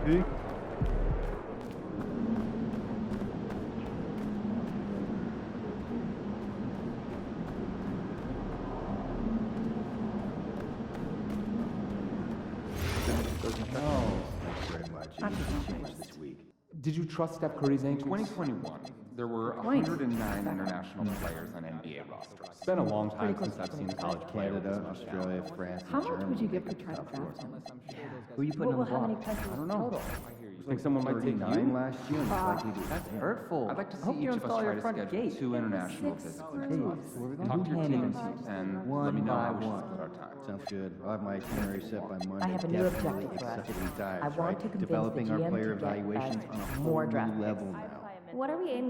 See? No. Thanks very much. Anything changed this week? Did you trust Steph Curry's ankles? 2021, there were 109 international players on NBA rosters. It's been a long time since I've seen a college player with this Canada, much Australia, France, How and much Germany. would you give for make it trying to tough draft for him? Who you putting Well, on how many block? countries I don't know. total? You think someone might take 39 you? last June. Like he did. That's hurtful. I'd like to I hope see you each of us install try your to front schedule gate. 2 international 6 visits. screws. Talk to your Who teams handed and One let me know by how we should one. split our time. Sounds good. I'll have my itinerary set by Monday. I have a new Definitely objective for us. excessively dives, I want right? to convince Developing the our GM player to get evaluations us on a more whole draft new picks. level now. What are we aiming?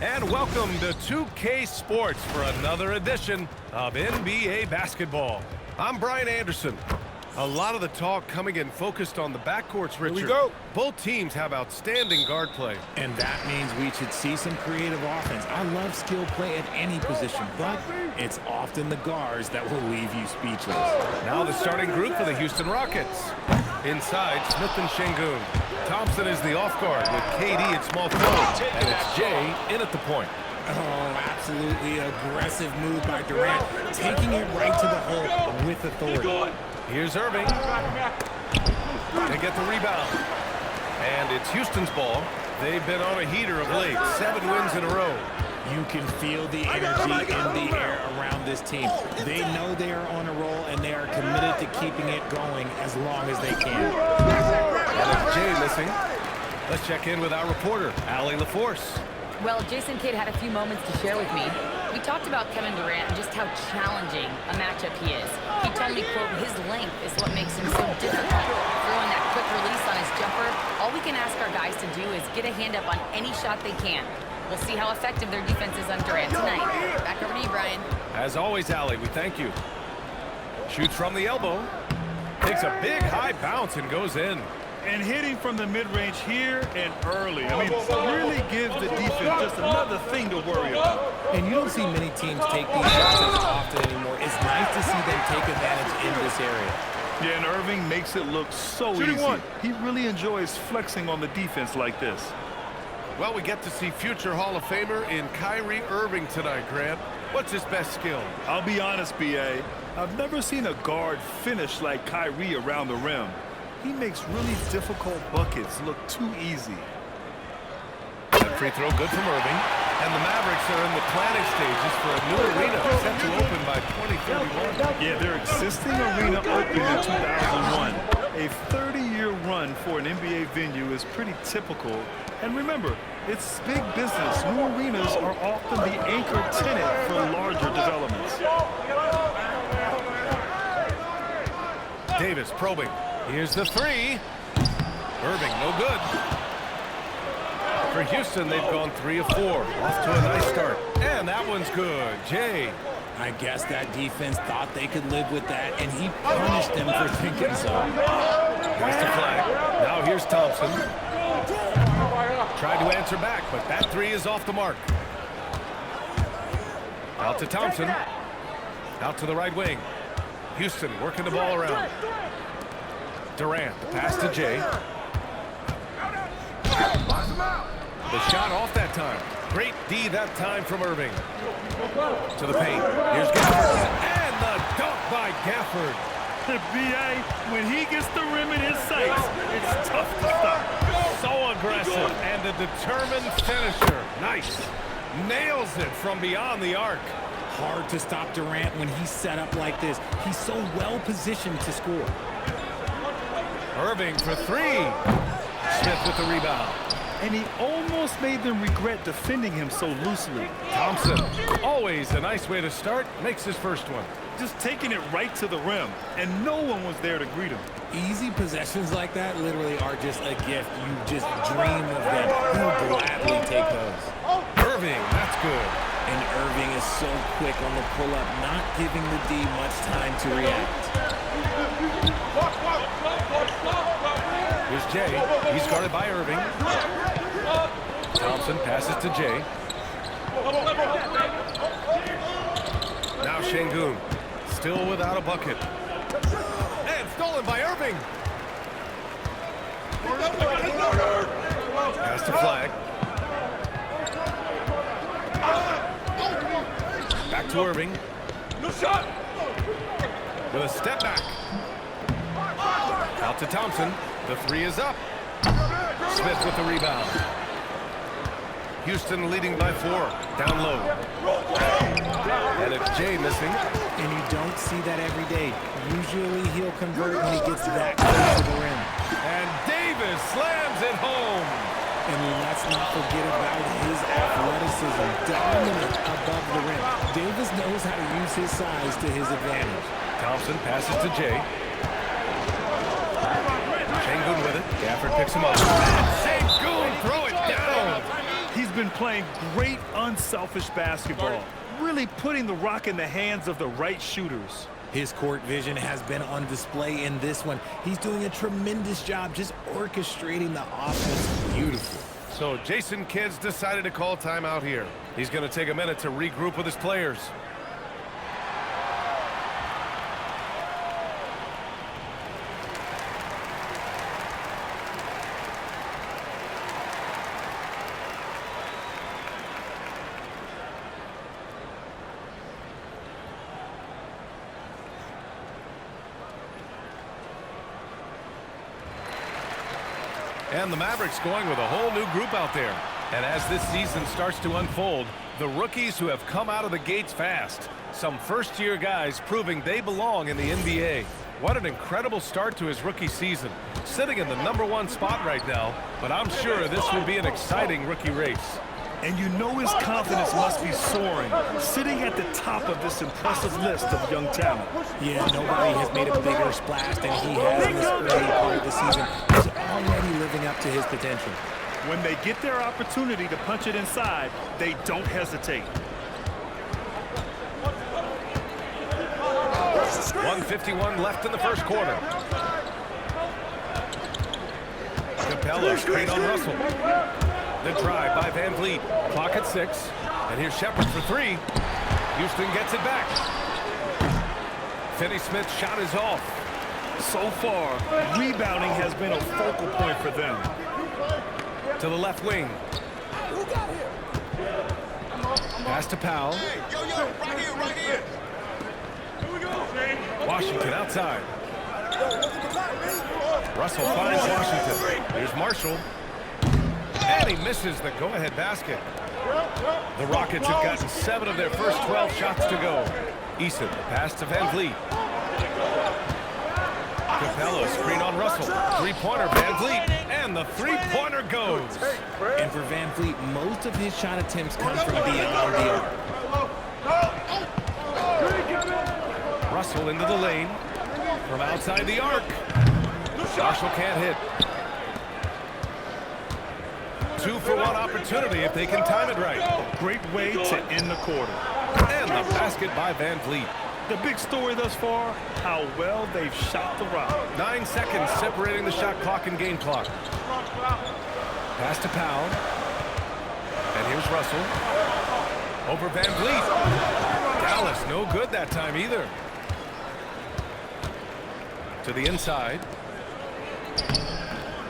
And welcome to 2K Sports for another edition of NBA basketball. I'm Brian Anderson. A lot of the talk coming in focused on the backcourts, Richard. Here we go. Both teams have outstanding guard play. And that means we should see some creative offense. I love skill play at any position, but it's often the guards that will leave you speechless. Now the starting group for the Houston Rockets. Inside, Smith and Şengün. Thompson is the off guard with KD at small forward. And it's Jay in at the point. Oh, absolutely aggressive move by Durant, taking it right to the hole with authority. Here's Irving. They get the rebound. And it's Houston's ball. They've been on a heater of late. 7 wins in a row. You can feel the energy in the air around this team. They know they are on a roll, and they are committed to keeping it going as long as they can. And with Jay missing, let's check in with our reporter, Allie LaForce. Well, Jason Kidd had a few moments to share with me. We talked about Kevin Durant and just how challenging a matchup he is. He told me, quote, his length is what makes him so difficult. Throwing that quick release on his jumper, all we can ask our guys to do is get a hand up on any shot they can. We'll see how effective their defense is on Durant tonight. Back over to you, Brian. As always, Allie, we thank you. Shoots from the elbow. Takes a big high bounce and goes in. And hitting from the mid-range here and early. I mean, really gives the defense just another thing to worry about. And you don't see many teams take these shots as often anymore. It's nice to see them take advantage in this area. Yeah, and Irving makes it look so easy. He really enjoys flexing on the defense like this. Well, we get to see future Hall of Famer in Kyrie Irving tonight, Grant. What's his best skill? I'll be honest, B.A. I've never seen a guard finish like Kyrie around the rim. He makes really difficult buckets look too easy. That free throw good from Irving. And the Mavericks are in the planning stages for a new arena set to open by 2031. Yeah, their existing arena opened in 2001. A 30-year run for an NBA venue is pretty typical. And remember, it's big business. New arenas are often the anchor tenant for larger developments. Davis probing. Here's the three. Irving, no good. For Houston, they've gone 3 of 4. Off to a nice start. And that one's good. Jay. I guess that defense thought they could live with that, and he punished them for thinking so. Here's the flag. Now here's Thompson. Tried to answer back, but that 3 is off the mark. Out to Thompson. Out to the right wing. Houston working the ball around. Durant, the pass to Jay. The shot off that time. Great D that time from Irving. To the paint. Here's Gafford. And the dunk by Gafford. B.A., when he gets the rim in his sights, it's tough to stop. So aggressive and a determined finisher. Nice. Nails it from beyond the arc. Hard to stop Durant when he's set up like this. He's so well positioned to score. Irving for 3. Smith with the rebound. and he almost made them regret defending him so loosely. Thompson, always a nice way to start, makes his first one. Just taking it right to the rim, and no one was there to greet him. Easy possessions like that literally are just a gift. You just dream of them. You'll gladly take those. Irving, that's good. And Irving is so quick on the pull-up, not giving the D much time to react. Here's Jay. He's guarded by Irving. Thompson passes to Jay. Now Şengün, still without a bucket. And stolen by Irving. Pass to Flag. Back to Irving. With a step back. Out to Thompson. The three is up. Smith with the rebound. Houston leading by 4. Down low. And it's Jay missing. And you don't see that every day. Usually he'll convert when he gets that close to the rim. And Davis slams it home. And let's not forget about his athleticism, dominant above the rim. Davis knows how to use his size to his advantage. Thompson passes to Jay. Şengün with it. Gafford picks him up. Şengün, throw it down. He's been playing great unselfish basketball, really putting the rock in the hands of the right shooters. His court vision has been on display in this one. He's doing a tremendous job just orchestrating the offense beautifully. So Jason Kidd's decided to call timeout here. He's going to take a minute to regroup with his players. And the Mavericks going with a whole new group out there. And as this season starts to unfold, the rookies who have come out of the gates fast. Some first-year guys proving they belong in the NBA. What an incredible start to his rookie season. Sitting in the #1 spot right now, but I'm sure this will be an exciting rookie race. And you know his confidence must be soaring, sitting at the top of this impressive list of young talent. Yeah, nobody has made a bigger splash than he has in this early part of the season. He's already living up to his potential. When they get their opportunity to punch it inside, they don't hesitate. 1:51 left in the first quarter. Capella straight on Russell. The drive by Van Vliet. Clock at 6. And here's Shepard for 3. Houston gets it back. Finney-Smith's shot is off. So far, rebounding has been a focal point for them. To the left wing. Pass to Powell. Right here. Washington outside. Russell finds Washington. Here's Marshall. And he misses the go-ahead basket. The Rockets have gotten 7 of their first 12 shots to go. Eason, pass to Van Vliet. Capella, screen on Russell. Three-pointer, Van Vliet. And the three-pointer goes. And for Van Vliet, most of his shot attempts come from beyond the arc. Russell into the lane. From outside the arc. Marshall can't hit. 2-for-1 opportunity if they can time it right. Great way to end the quarter. And the basket by Van Vliet. The big story thus far, how well they've shot the rock. 9 seconds separating the shot clock and game clock. Pass to Powell. And here's Russell. Over Van Vliet. Dallas, no good that time either. To the inside.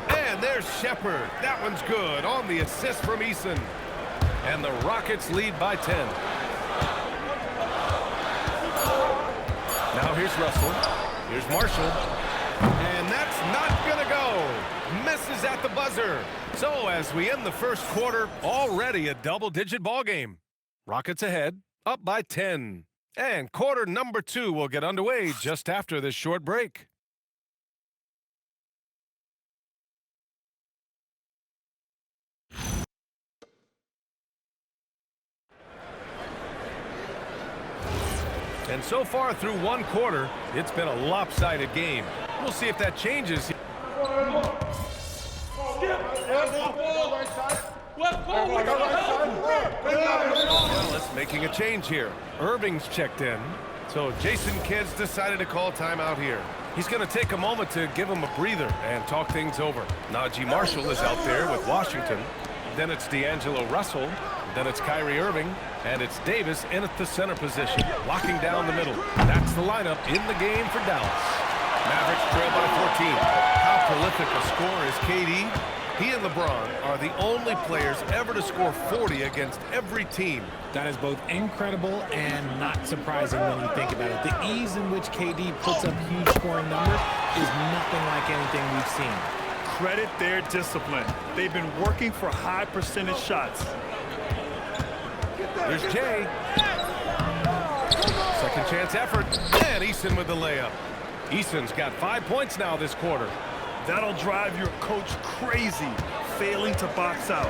And there's Shepard. That one's good on the assist from Eason. And the Rockets lead by 10. Now here's Russell. Here's Marshall. And that's not going to go. Misses at the buzzer. So as we end the first quarter, already a double-digit ball game. Rockets ahead, up by 10. And quarter number 2 will get underway just after this short break. And so far through one quarter, it's been a lopsided game. We'll see if that changes. Dallas making a change here. Irving's checked in. So Jason Kidd's decided to call timeout here. He's going to take a moment to give him a breather and talk things over. Najee Marshall is out there with Washington. Then it's D'Angelo Russell. Then it's Kyrie Irving. And it's Davis in at the center position, locking down the middle. That's the lineup in the game for Dallas. Mavericks trail by 14. How prolific a scorer is KD? He and LeBron are the only players ever to score 40 against every team. That is both incredible and not surprising when you think about it. The ease in which KD puts up huge scoring numbers is nothing like anything we've seen. Credit their discipline. They've been working for high percentage shots. Here's Jay. Second chance effort. And Eason with the layup. Eason's got 5 points now this quarter. That'll drive your coach crazy, failing to box out.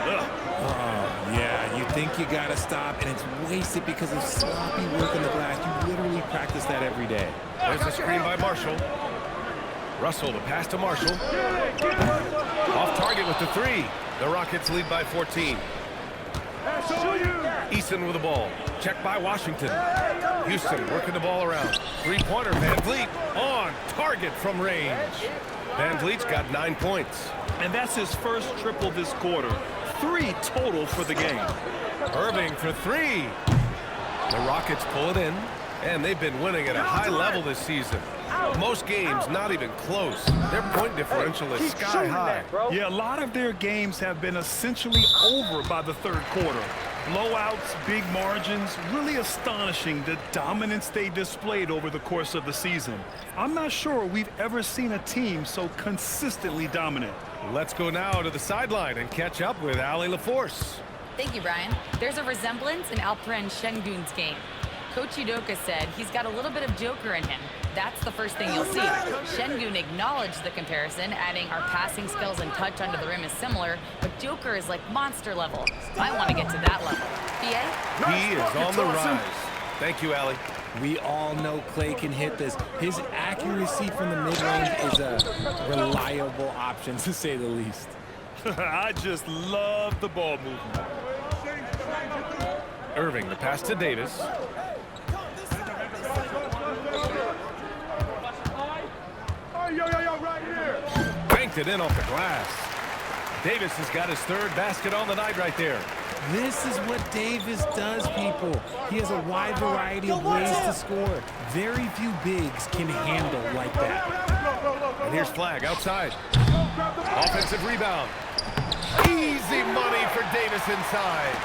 Yeah, you think you got to stop, and it's wasted because of sloppy work on the glass. You literally practice that every day. There's a screen by Marshall. Russell, the pass to Marshall. Off target with the three. The Rockets lead by 14. Eason with the ball. Checked by Washington. Houston working the ball around. Three-pointer, Van Vliet on target from range. Van Vliet's got 9 points. And that's his first triple this quarter. 3 total for the game. Irving for three. The Rockets pull it in, and they've been winning at a high level this season. Most games not even close. Their point differential is sky high. Yeah, a lot of their games have been essentially over by the third quarter. Blowouts, big margins, really astonishing the dominance they displayed over the course of the season. I'm not sure we've ever seen a team so consistently dominant. Let's go now to the sideline and catch up with Allie LaForce. Thank you, Brian. There's a resemblance in Alperen Şengün's game. Coach Udoka said he's got a little bit of Joker in him. That's the first thing you'll see. Şengün acknowledged the comparison, adding our passing skills and touch under the rim is similar, but Joker is like monster level. I want to get to that level. BA? He is on the rise. Thank you, Allie. We all know Klay can hit this. His accuracy from the mid-range is a reliable option, to say the least. I just love the ball movement. Irving, the pass to Davis. Banked it in off the glass. Davis has got his third basket on the night right there. This is what Davis does, people. He has a wide variety of ways to score. Very few bigs can handle like that. And here's Flag outside. Offensive rebound. Easy money for Davis inside.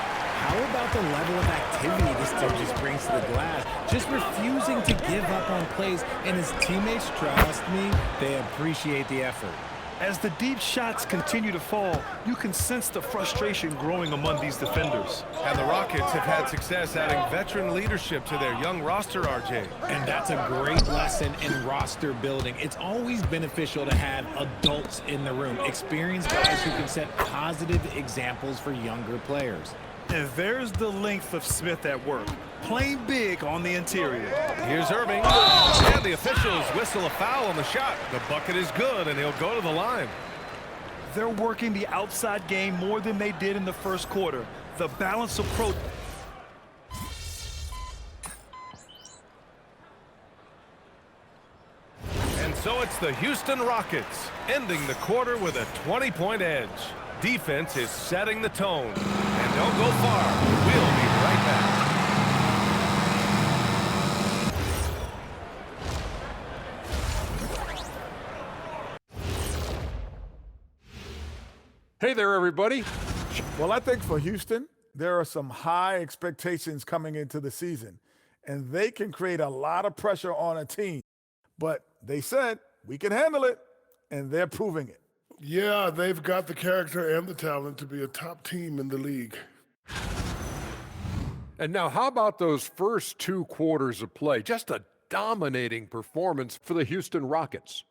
How about the level of activity this team just brings to the glass? Just refusing to give up on plays, and his teammates, trust me, they appreciate the effort. As the deep shots continue to fall, you can sense the frustration growing among these defenders. And the Rockets have had success adding veteran leadership to their young roster, RJ. And that's a great lesson in roster building. It's always beneficial to have adults in the room, experienced guys who can set positive examples for younger players. And there's the length of Smith at work, playing big on the interior. Here's Irving. And the officials whistle a foul on the shot. The bucket is good, and he'll go to the line. They're working the outside game more than they did in the first quarter. The balanced approach. And so it's the Houston Rockets, ending the quarter with a 20-point edge. Defense is setting the tone. And don't go far. We'll be right back. Hey there, everybody. Well, I think for Houston, there are some high expectations coming into the season, and they can create a lot of pressure on a team. But they said, we can handle it, and they're proving it. Yeah, they've got the character and the talent to be a top team in the league. And now, how about those first 2 quarters of play? Just a dominating performance for the Houston Rockets.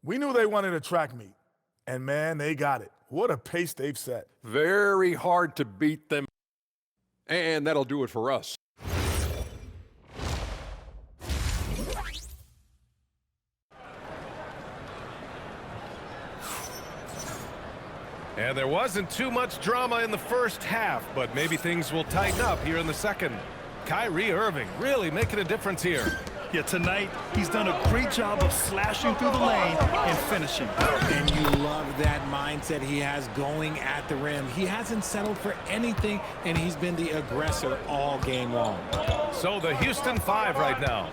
We knew they wanted a track meet, and man, they got it. What a pace they've set. Very hard to beat them. And that'll do it for us. And there wasn't too much drama in the first half, but maybe things will tighten up here in the second. Kyrie Irving really making a difference here. Yeah, tonight he's done a great job of slashing through the lane and finishing. And you love that mindset he has going at the rim. He hasn't settled for anything, and he's been the aggressor all game long. So the Houston 5 right now.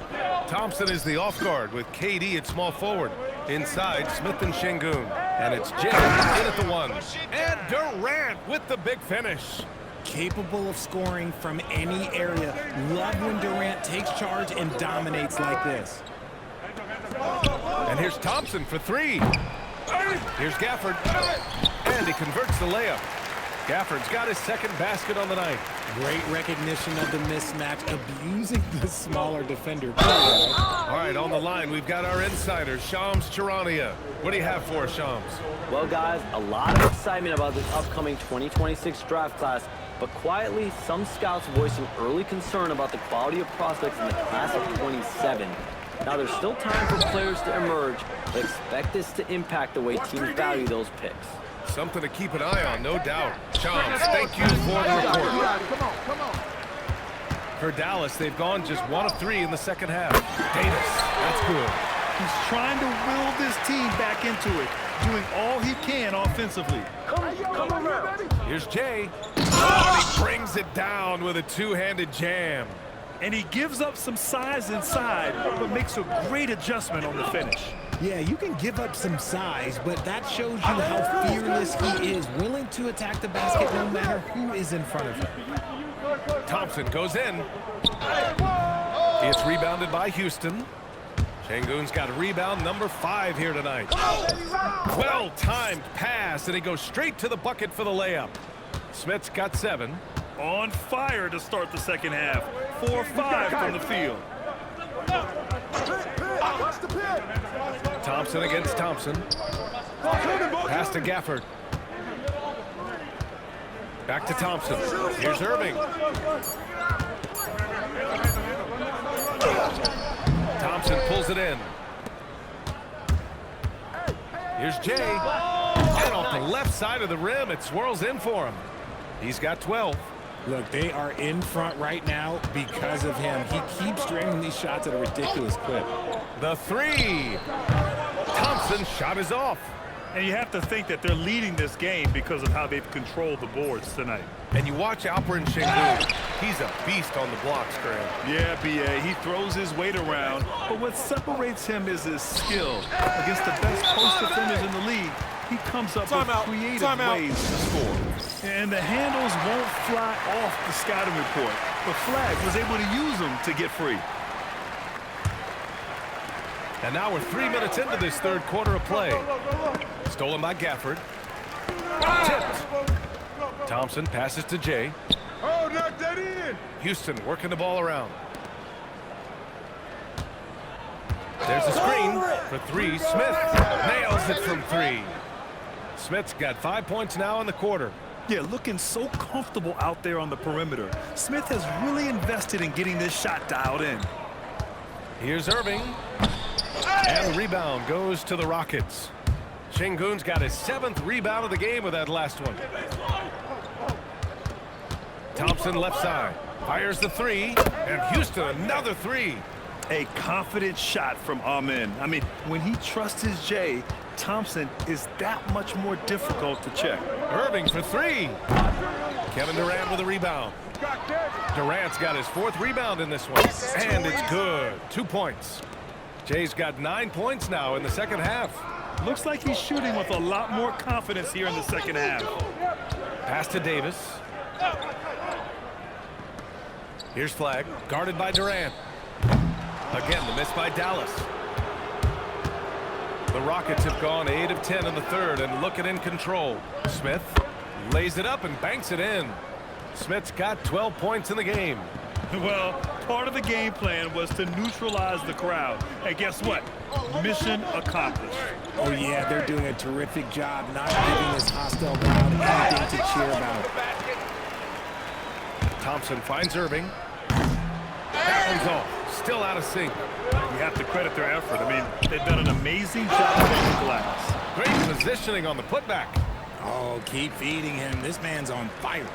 Thompson is the off guard with KD at small forward. Inside, Smith and Şengün. And it's Jay in at the 1. And Durant with the big finish. Capable of scoring from any area. Love when Durant takes charge and dominates like this. And here's Thompson for 3. Here's Gafford. And he converts the layup. Gafford's got his second basket on the night. Great recognition of the mismatch, abusing the smaller defender. All right, on the line, we've got our insider, Shams Charania. What do you have for us, Shams? Well, guys, a lot of excitement about this upcoming 2026 draft class, but quietly, some scouts voicing early concern about the quality of prospects in the class of 27. Now, there's still time for players to emerge, but expect this to impact the way teams value those picks. Something to keep an eye on, no doubt. Shams, thank you for the report. Come on. For Dallas, they've gone just 1 of 3 in the second half. Davis, that's good. He's trying to will this team back into it, doing all he can offensively. Come around. Here's Jay. Oh, he brings it down with a two-handed jam. And he gives up some size inside, but makes a great adjustment on the finish. Yeah, you can give up some size, but that shows you how fearless he is, willing to attack the basket no matter who is in front of him. Thompson goes in. It's rebounded by Houston. Şengün's got a rebound number 5 here tonight. Well-timed pass, and he goes straight to the bucket for the layup. Smith's got 7. On fire to start the second half. 4-5 from the field. Thompson against Thompson. Pass to Gafford. Back to Thompson. Here's Irving. Thompson pulls it in. Here's Jay. And off the left side of the rim, it swirls in for him. He's got 12. Look, they are in front right now because of him. He keeps draining these shots at a ridiculous clip. The 3. Thompson's shot is off. And you have to think that they're leading this game because of how they've controlled the boards tonight. And you watch Alperen Şengün. He's a beast on the blocks, Graham. Yeah, B.A. He throws his weight around, but what separates him is his skill. Against the best post defenders in the league, he comes up with creative ways to score. And the handles won't fly off the scouting report, but Flag was able to use them to get free. And now we're 3 minutes into this third quarter of play. Stolen by Gafford. Tipped. Thompson passes to Jay. Oh, knock that in. Houston working the ball around. There's a screen for 3. Smith nails it from 3. Smith's got 5 points now in the quarter. Yeah, looking so comfortable out there on the perimeter. Smith has really invested in getting this shot dialed in. Here's Irving. And the rebound goes to the Rockets. Şengün's got his 7th rebound of the game with that last one. Thompson left side. Fires the 3. And Houston another 3. A confident shot from Amen. I mean, when he trusts his Jay, Thompson is that much more difficult to check. Irving for 3. Kevin Durant with a rebound. Durant's got his 4th rebound in this one. And it's good. 2 points. Jay's got 9 points now in the second half. Looks like he's shooting with a lot more confidence here in the second half. Pass to Davis. Here's Flag, guarded by Durant. Again, the miss by Dallas. The Rockets have gone 8 of 10 in the third and looking in control. Smith lays it up and banks it in. Smith's got 12 points in the game. Well, part of the game plan was to neutralize the crowd. And guess what? Mission accomplished. Oh, yeah, they're doing a terrific job not giving this hostile crowd anything to cheer about. Thompson finds Irving. That one's off. Still out of sync. You have to credit their effort. I mean, they've done an amazing job on the glass. Great positioning on the putback. Oh, keep feeding him. This man's on fire.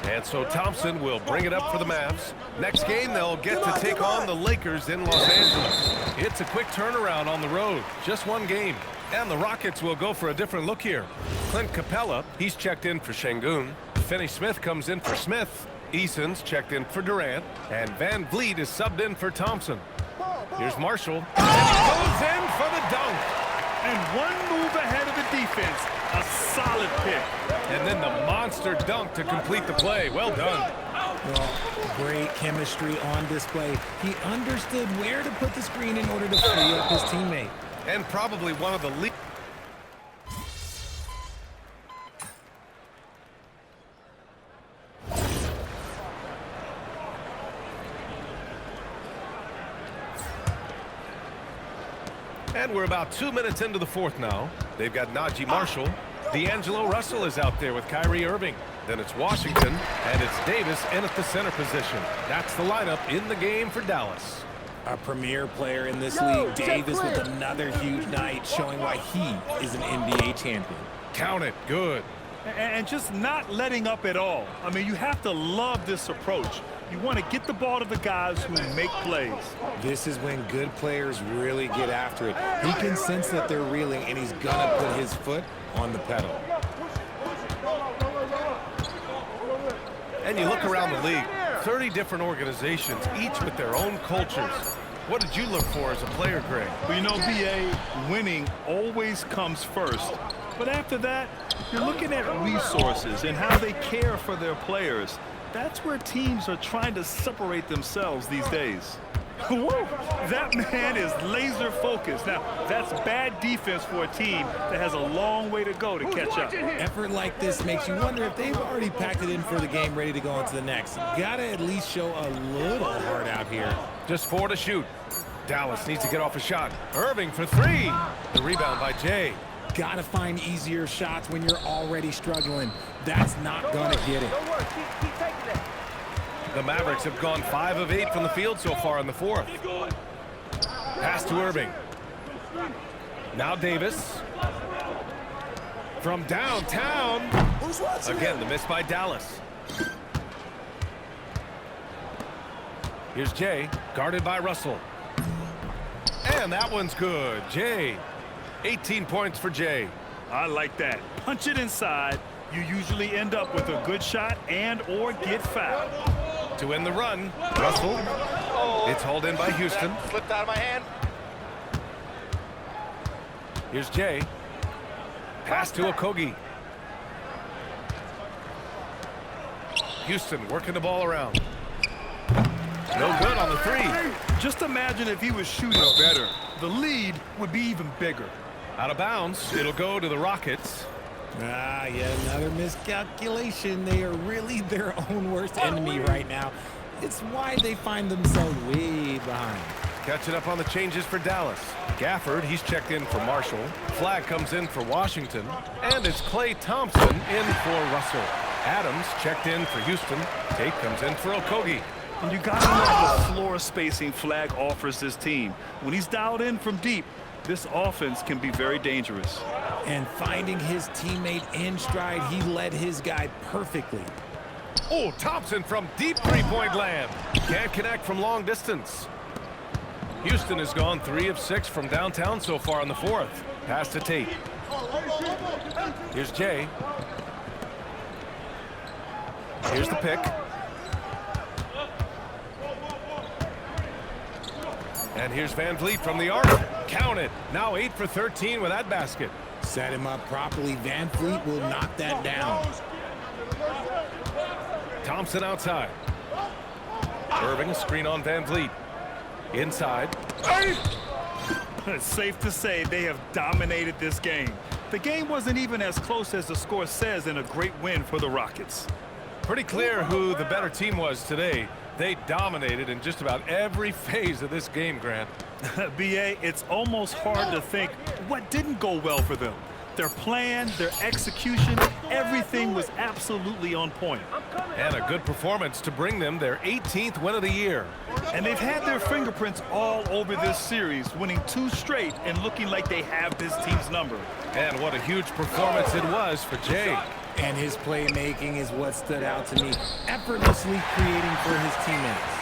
And so Thompson will bring it up for the Mavs. Next game, they'll get to take on the Lakers in Los Angeles. It's a quick turnaround on the road. Just one game. And the Rockets will go for a different look here. Clint Capella, he's checked in for Şengün. Finney-Smith comes in for Smith. Eason's checked in for Durant. And Van Vliet is subbed in for Thompson. Here's Marshall. And he goes in for the dunk. And one move ahead of the defense. A solid pick. And then the monster dunk to complete the play. Well done. Well, great chemistry on display. He understood where to put the screen in order to free up his teammate. And probably one of the least. And we're about 2 minutes into the fourth now. They've got Najee Marshall. D'Angelo Russell is out there with Kyrie Irving. Then it's Washington, and it's Davis in at the center position. That's the lineup in the game for Dallas. A premier player in this league, Davis, with another huge night, showing why he is an NBA champion. Count it. Good. And just not letting up at all. I mean, you have to love this approach. You want to get the ball to the guys who make plays. This is when good players really get after it. He can sense that they're reeling, and he's going to put his foot on the pedal. And you look around the league, 30 different organizations, each with their own cultures. What did you look for as a player, Greg? Well, you know, BA, winning always comes first. But after that, you're looking at resources and how they care for their players. That's where teams are trying to separate themselves these days. Woo! That man is laser focused. Now, that's bad defense for a team that has a long way to go to catch up. Effort like this makes you wonder if they've already packed it in for the game, ready to go on to the next. Gotta at least show a little heart out here. Just 4 to shoot. Dallas needs to get off a shot. Irving for 3. The rebound by Jay. Gotta find easier shots when you're already struggling. That's not gonna get it. The Mavericks have gone 5 of 8 from the field so far in the fourth. Pass to Irving. Now Davis. From downtown. Again, the miss by Dallas. Here's Jay, guarded by Russell. And that one's good. Jay. 18 points for Jay. I like that. Punch it inside. You usually end up with a good shot and or get fouled. To end the run, Russell. It's hauled in by Houston. Slipped out of my hand. Here's Jay. Pass to Okogie. Houston working the ball around. No good on the 3. Just imagine if he was shooting better. The lead would be even bigger. Out of bounds. It'll go to the Rockets. Yet another miscalculation. They are really their own worst enemy right now. It's why they find themselves way behind. Catching up on the changes for Dallas. Gafford, he's checked in for Marshall. Flag comes in for Washington. And it's Klay Thompson in for Russell. Adams checked in for Houston. Tate comes in for Okogie. And you got to know the floor spacing Flag offers this team. When he's dialed in from deep, this offense can be very dangerous. And finding his teammate in stride, he led his guy perfectly. Oh, Thompson from deep three-point land. Can't connect from long distance. Houston has gone 3 of 6 from downtown so far in the fourth. Pass to Tate. Here's Jay. Here's the pick. And here's Van Vliet from the arc. Count it. Now 8 for 13 with that basket. Set him up properly. Van Vliet will knock that down. Thompson outside. Irving, a screen on Van Vliet. Inside. It's safe to say they have dominated this game. The game wasn't even as close as the score says in a great win for the Rockets. Pretty clear who the better team was today. They dominated in just about every phase of this game, Grant. BA, it's almost hard to think what didn't go well for them. Their plan, their execution, everything was absolutely on point. And a good performance to bring them their 18th win of the year. And they've had their fingerprints all over this series, winning 2 straight and looking like they have this team's number. And what a huge performance it was for Jay. And his playmaking is what stood out to me, effortlessly creating for his teammates.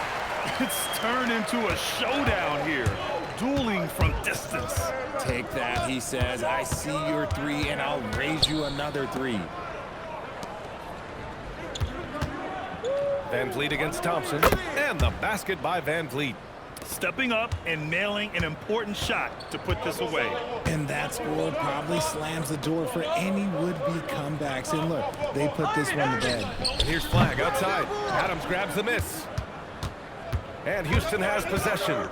It's turned into a showdown here, dueling from distance. Take that, he says. I see your 3, and I'll raise you another 3. Van Vliet against Thompson, and the basket by Van Vliet. Stepping up and nailing an important shot to put this away. And that score probably slams the door for any would-be comebacks. And look, they put this one to bed. And here's Flag outside. Adams grabs the miss. And Houston has possession.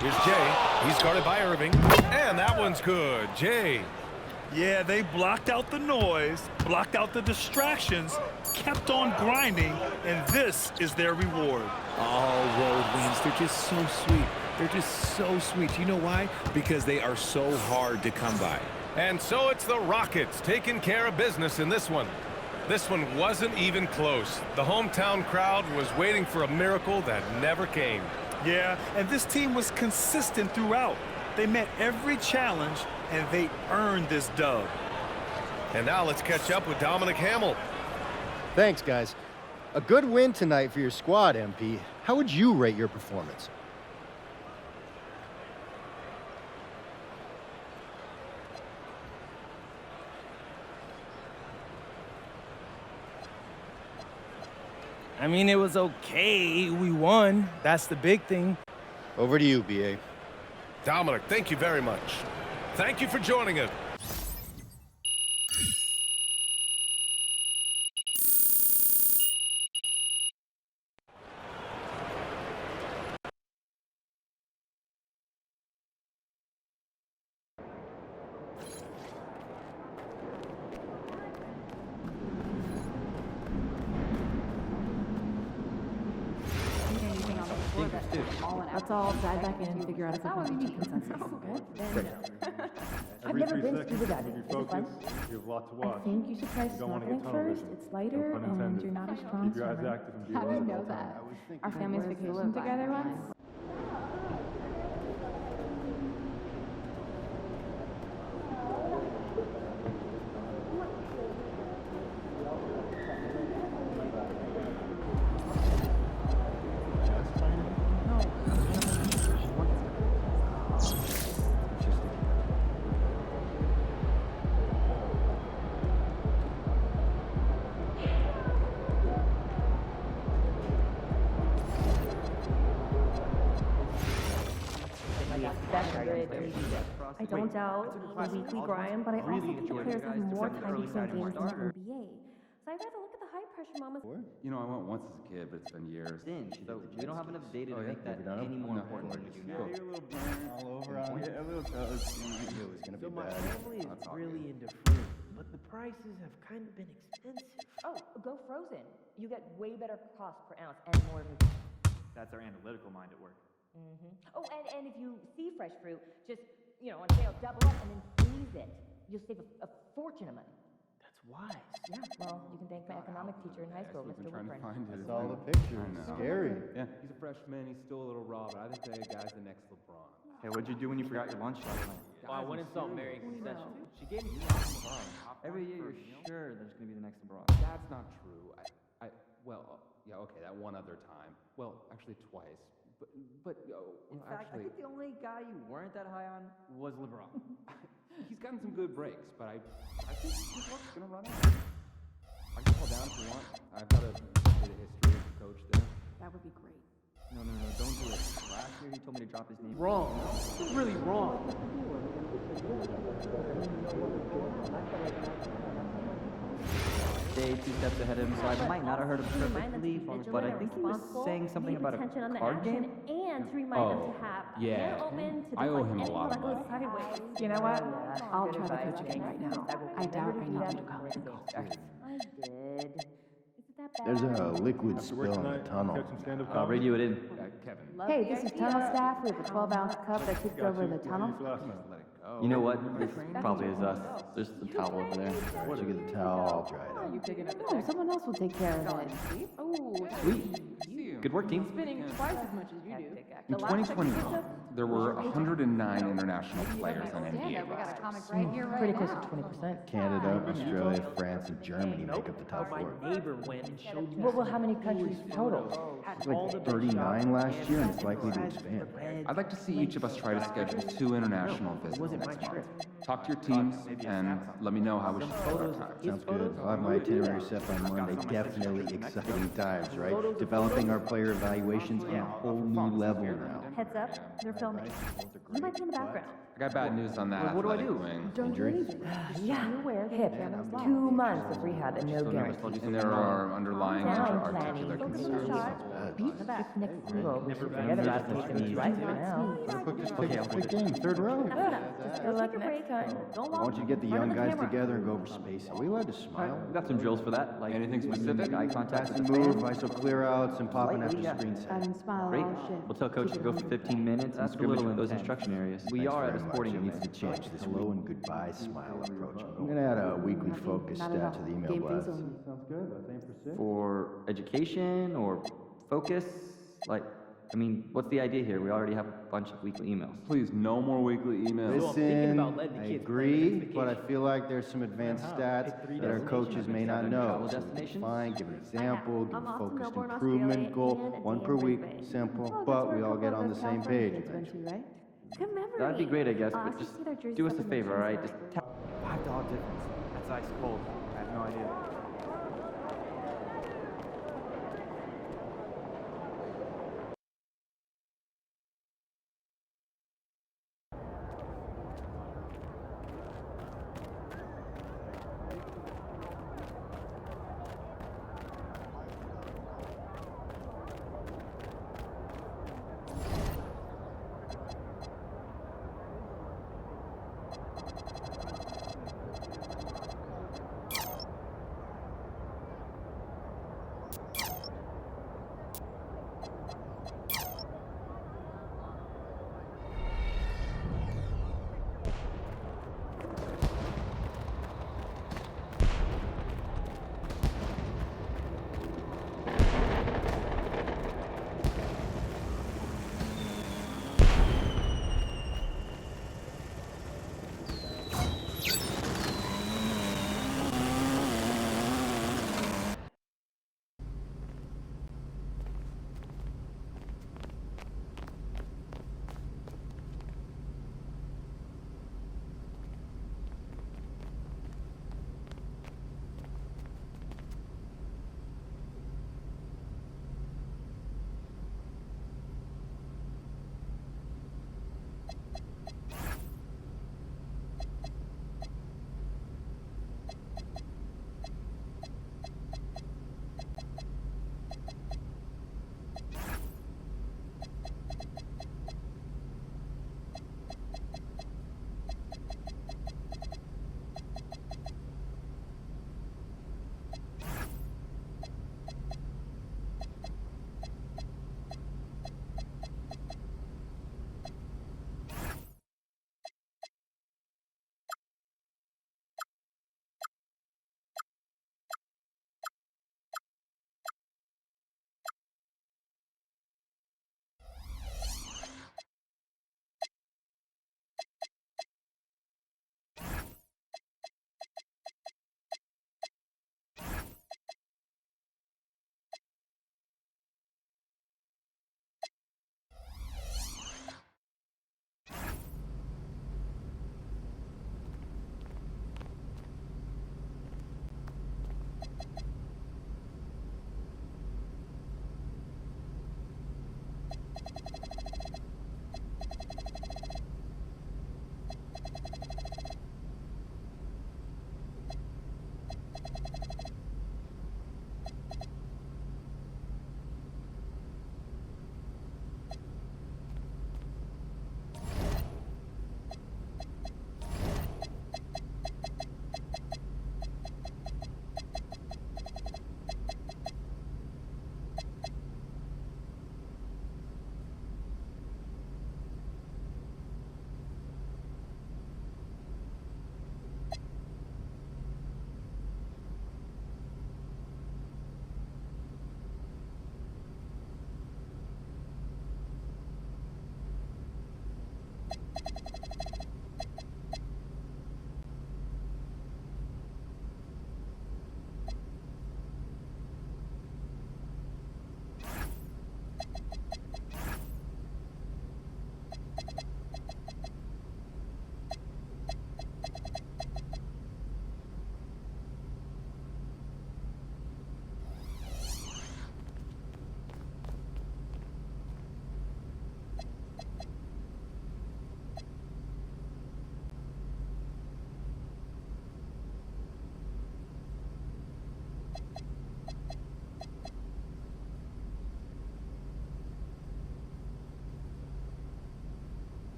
Here's Jay. He's guarded by Irving. And that one's good. Jay. Yeah, they blocked out the noise, blocked out the distractions, kept on grinding, and this is their reward. All road wins. They're just so sweet. They're just so sweet. You know why? Because they are so hard to come by. And so it's the Rockets taking care of business in this one. This one wasn't even close. The hometown crowd was waiting for a miracle that never came. Yeah, and this team was consistent throughout. They met every challenge, and they earned this dub. And now let's catch up with Dominic Hamill. Thanks, guys. A good win tonight for your squad, MP. How would you rate your performance? I mean, it was okay. We won. That's the big thing. Over to you, BA. Dominic, thank you very much. Thank you for joining us. Let's all dive back in and figure out if we can reach a consensus. Good? I've never been scuba diving. Is it fun? I think you should try snorkeling first. It's lighter and you're not as strong swimmer. How do you know that? Our families vacationed together once. I don't doubt the weekly grind, but I also think players have more time between games in the NBA. So I'd rather look at the high-pressure moments. You know, I went once as a kid, but it's been years. So we don't have enough data to make that any more important than you know. You're a little burn all over on you. A little toast. It was gonna be My bad. family is really into fruit, but the prices have kind of been expensive. Oh, go frozen. You get way better cost per ounce and more nutrition. That's our analytical mind at work. Oh, and if you see fresh fruit, just, on sale, double up and then freeze it. You'll save a fortune of money. That's wise. Yeah, well, you can thank my economic teacher in high school, Mr. Woodburn. I saw the pictures. Scary. Yeah, he's a freshman. He's still a little raw, but I think that guy's the next LeBron. Hey, what'd you do when you forgot your lunch last night? Well, I went and saw Mary Concession. She gave me LeBron. Every year you're sure there's going to be the next LeBron. That's not true. Yeah, okay, that one other time. Well, actually twice. In fact, I think the only guy you weren't that high on was LeBron. He's gotten some good breaks, but I think his luck's gonna run out. I can call down if you want. I've got a bit of history as a coach there. That would be great. No, don't do it. Last year he told me to drop his name. Wrong. Really wrong. Stay 2 steps ahead of him, so I might not have heard him perfectly, but I think he was saying something about a card game. And to remind them to have yeah. open to I owe him a lot of money. You know what? I'll try the coach game right now. I doubt I need you to come and call. I did. Is it that bad? There's a liquid spill in the tunnel. I'll radio it in. Kevin. Hey, this is tunnel staff. We have a 12-ounce cup that kicks over in the tunnel. You know what? This probably is us. There's the towel over there. Once you get the towel all dried up. You picking up the No, someone else will take care of it. Oh, Sweet. Good work, team. spinning twice as much as you do. In 2021, there were 109 international players on NBA rosters. Pretty close to 20%. Canada, Australia, France, and Germany make up the top four. Neighbor went and showed me. Well, how many countries total? It's like 39 last year, and it's likely to expand. I'd like to see each of us try to schedule 2 international visits next month. Talk to your teams and let me know how we should split our time. Sounds good. I'll have my itinerary set by Monday. Definitely exciting times, right? Developing our player evaluations on a whole new level now. Heads up, they're filming. You might be in the background. I got bad news on that. What do I do? wing. Don't do anything. Yeah, hip. 2 months of rehab and no guarantee. And there are underlying articular concerns. Forget about taking right now. Quick game, third row. Just good luck next time. I want you to get the young guys together and go over spacing. Are we allowed to smile? We've got some drills for that. Like Anything specific? eye contact Pass and move, ISO clear outs, and popping after screen set. Great. We'll tell coach to go for 15 minutes and scrimmage in those instruction areas. We are at a sporting It needs to change this hello and goodbye smile approach. I'm going to add a weekly focus stat to the email blast. for education or focus. Like, I mean, what's the idea here? We already have a bunch of weekly emails. Please, no more weekly emails. Listen, I agree, but I feel like there's some advanced stats that our coaches may not know. So fine, give an example, give a focused improvement goal, 1 per week, simple, but we all get on the same page eventually. That'd be great, I guess, but just do us a favor, all right? Just tell. $5 difference. That's ice cold. I have no idea.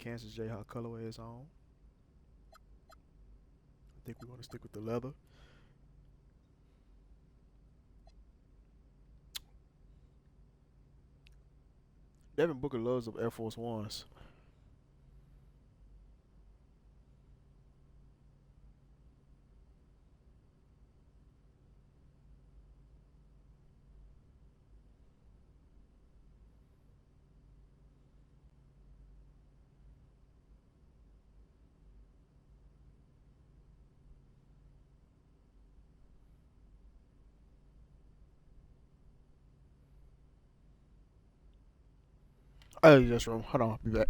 Kansas Jayhawk colorway is on. I think we're going to stick with the leather. Devin Booker loves the Air Force Ones. Oh, just room. Hold on, I'll be back.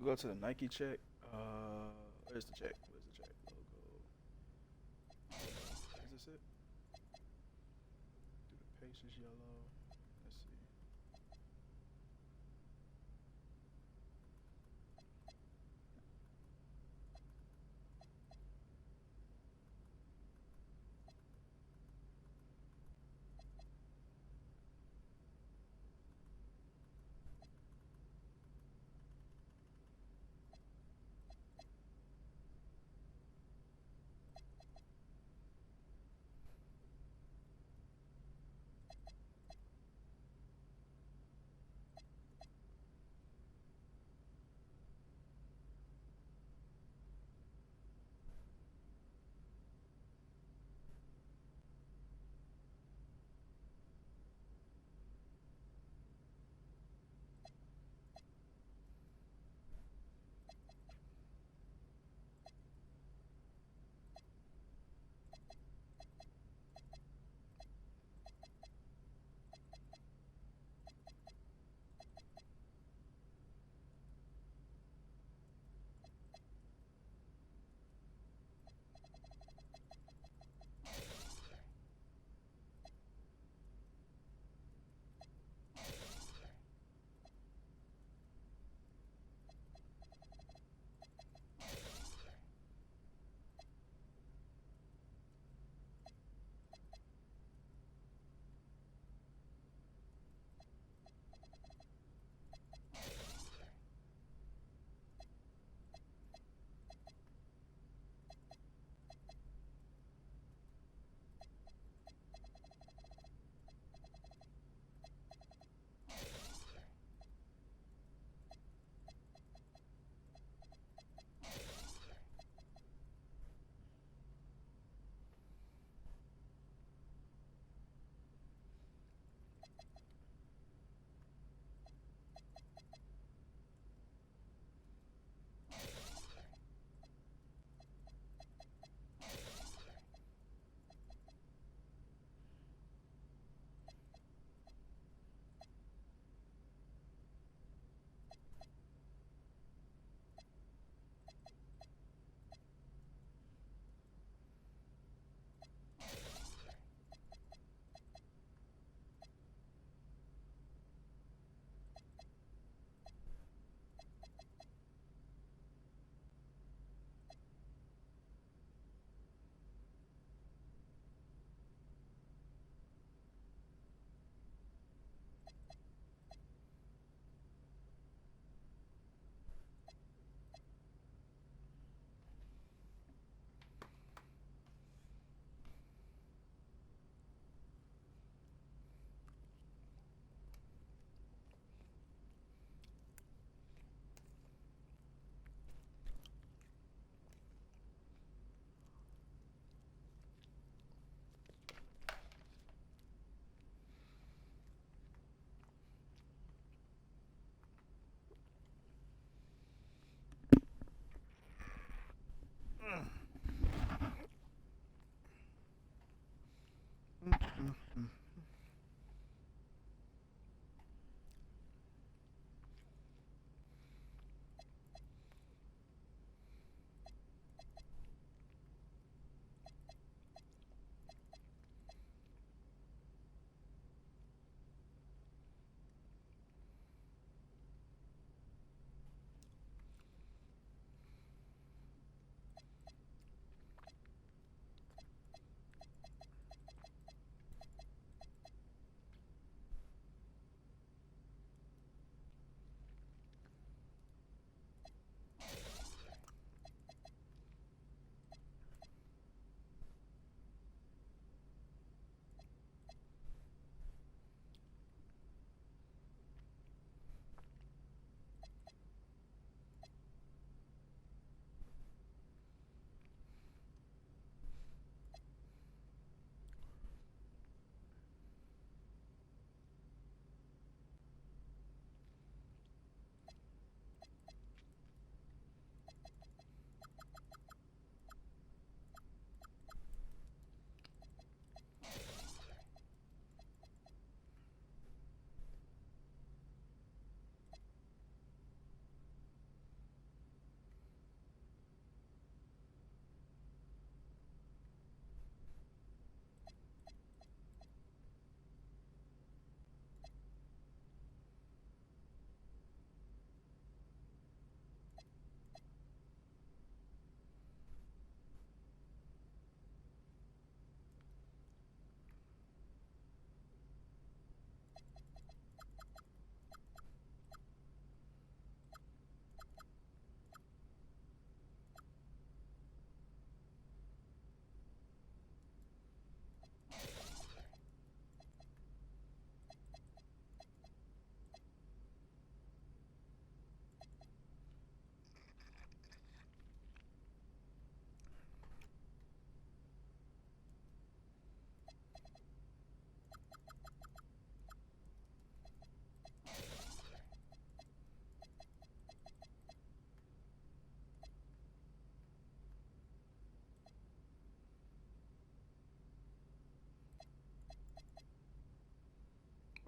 We go to the Nike check. Where's the check? Where's the check logo? Is this it? Do the Pacers yellow? Let's see.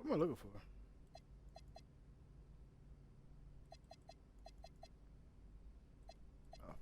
What am I looking for? Oh.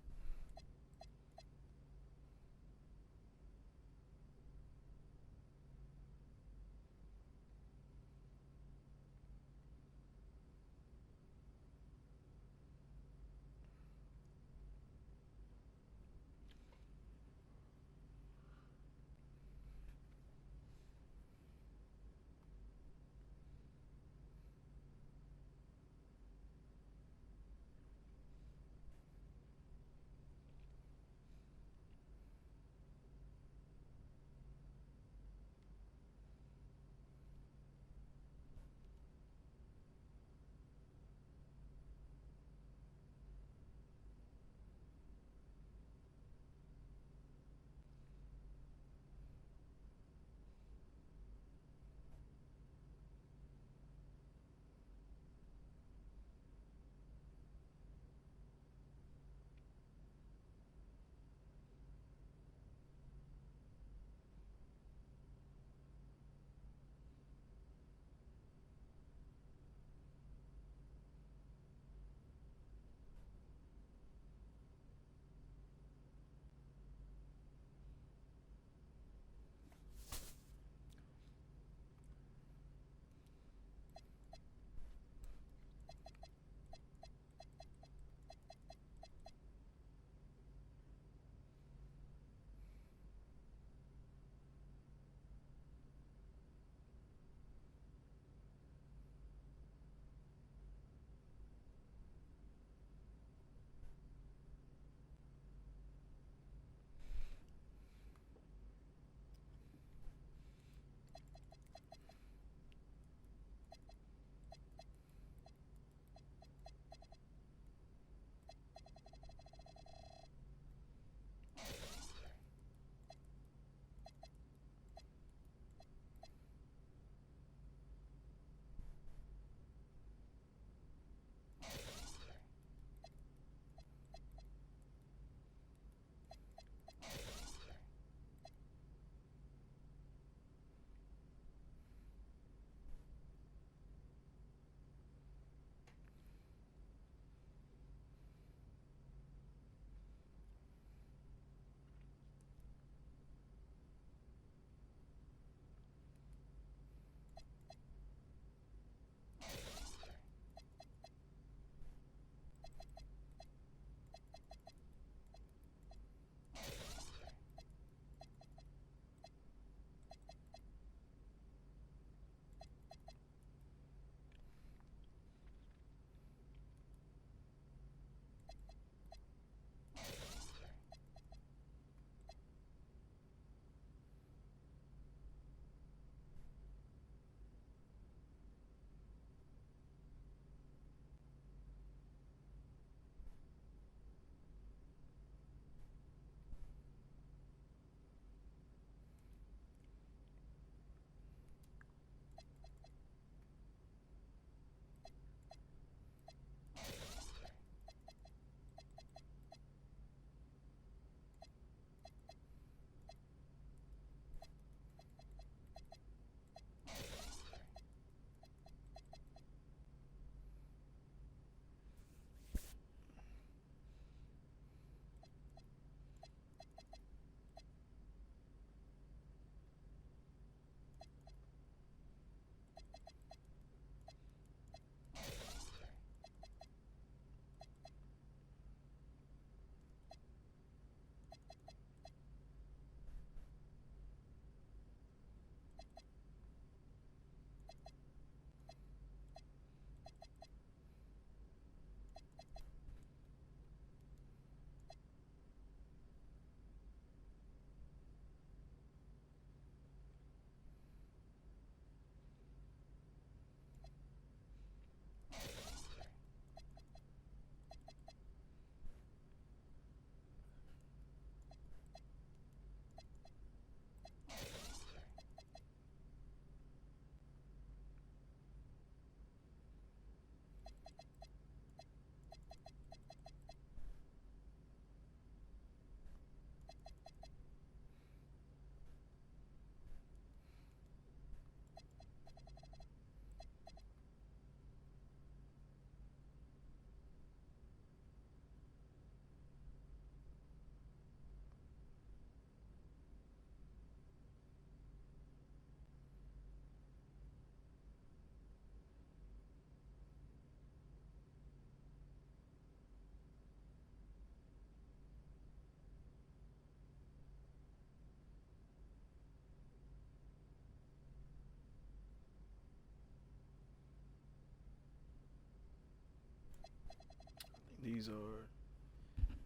these are.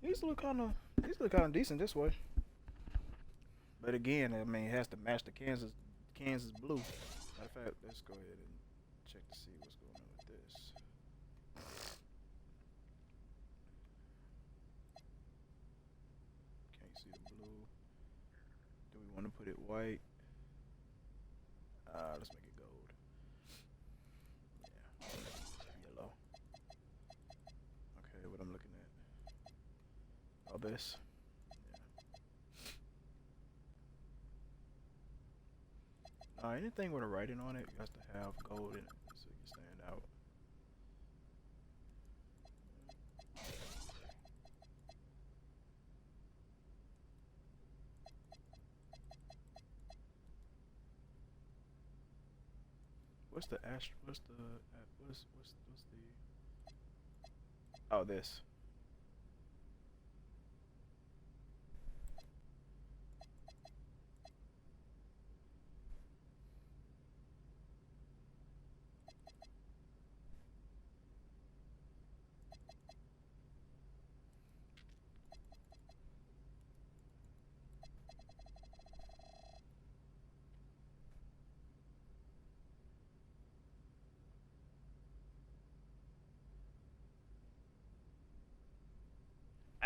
These look kind of decent this way. But again, I mean, it has to match the Kansas blue. Matter of fact, let's go ahead and check to see what's going on with this. Can't see the blue. Do we want to put it white? Let's make it gold. Yeah, yellow. Okay, what I'm looking at. All this. Anything with a writing on it, you have to have gold in it so you can stand out. What's the oh, this.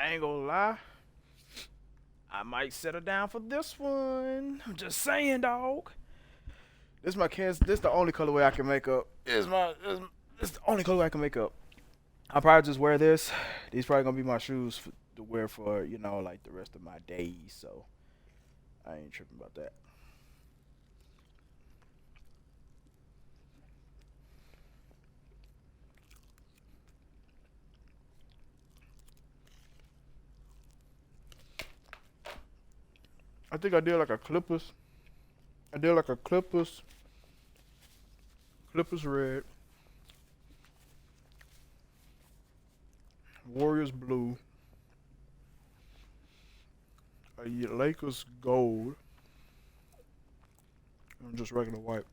I ain't gonna lie. I might settle down for this one. I'm just saying, dog. This is my Kansas. This is the only colorway I can make up. This is the only colorway I can make up. I'll probably just wear this. These probably gonna be my shoes to wear for, you know, like the rest of my days. So I ain't tripping about that. I think I did like a Clippers. I did like a Clippers red, Warriors blue, a Lakers gold, and just regular white.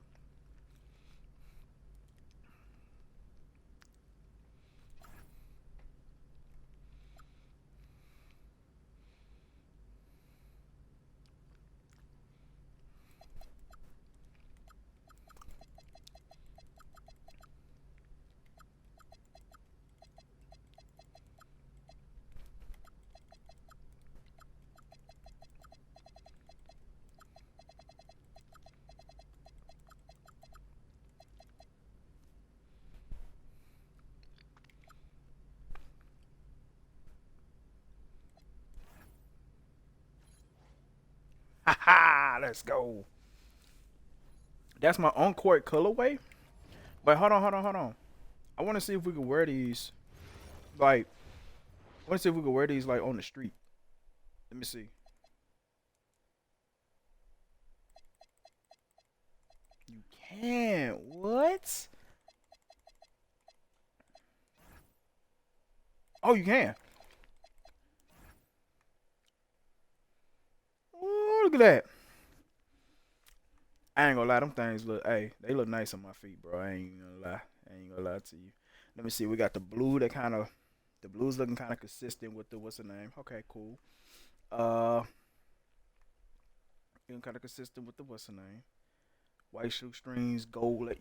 Haha, let's go. That's my on-court colorway. But hold on. I want to see if we can wear these. Like, I want to see if we can wear these like on the street. Let me see. You can't. What? Oh, you can. Ooh, look at that. I ain't gonna lie, them things look, hey, they look nice on my feet, bro. I ain't gonna lie to you. Let me see, we got the blue that the blue's looking kind of consistent with the, what's the name? Okay, cool. Looking kind of consistent with the, what's the name? White shoestrings, gold.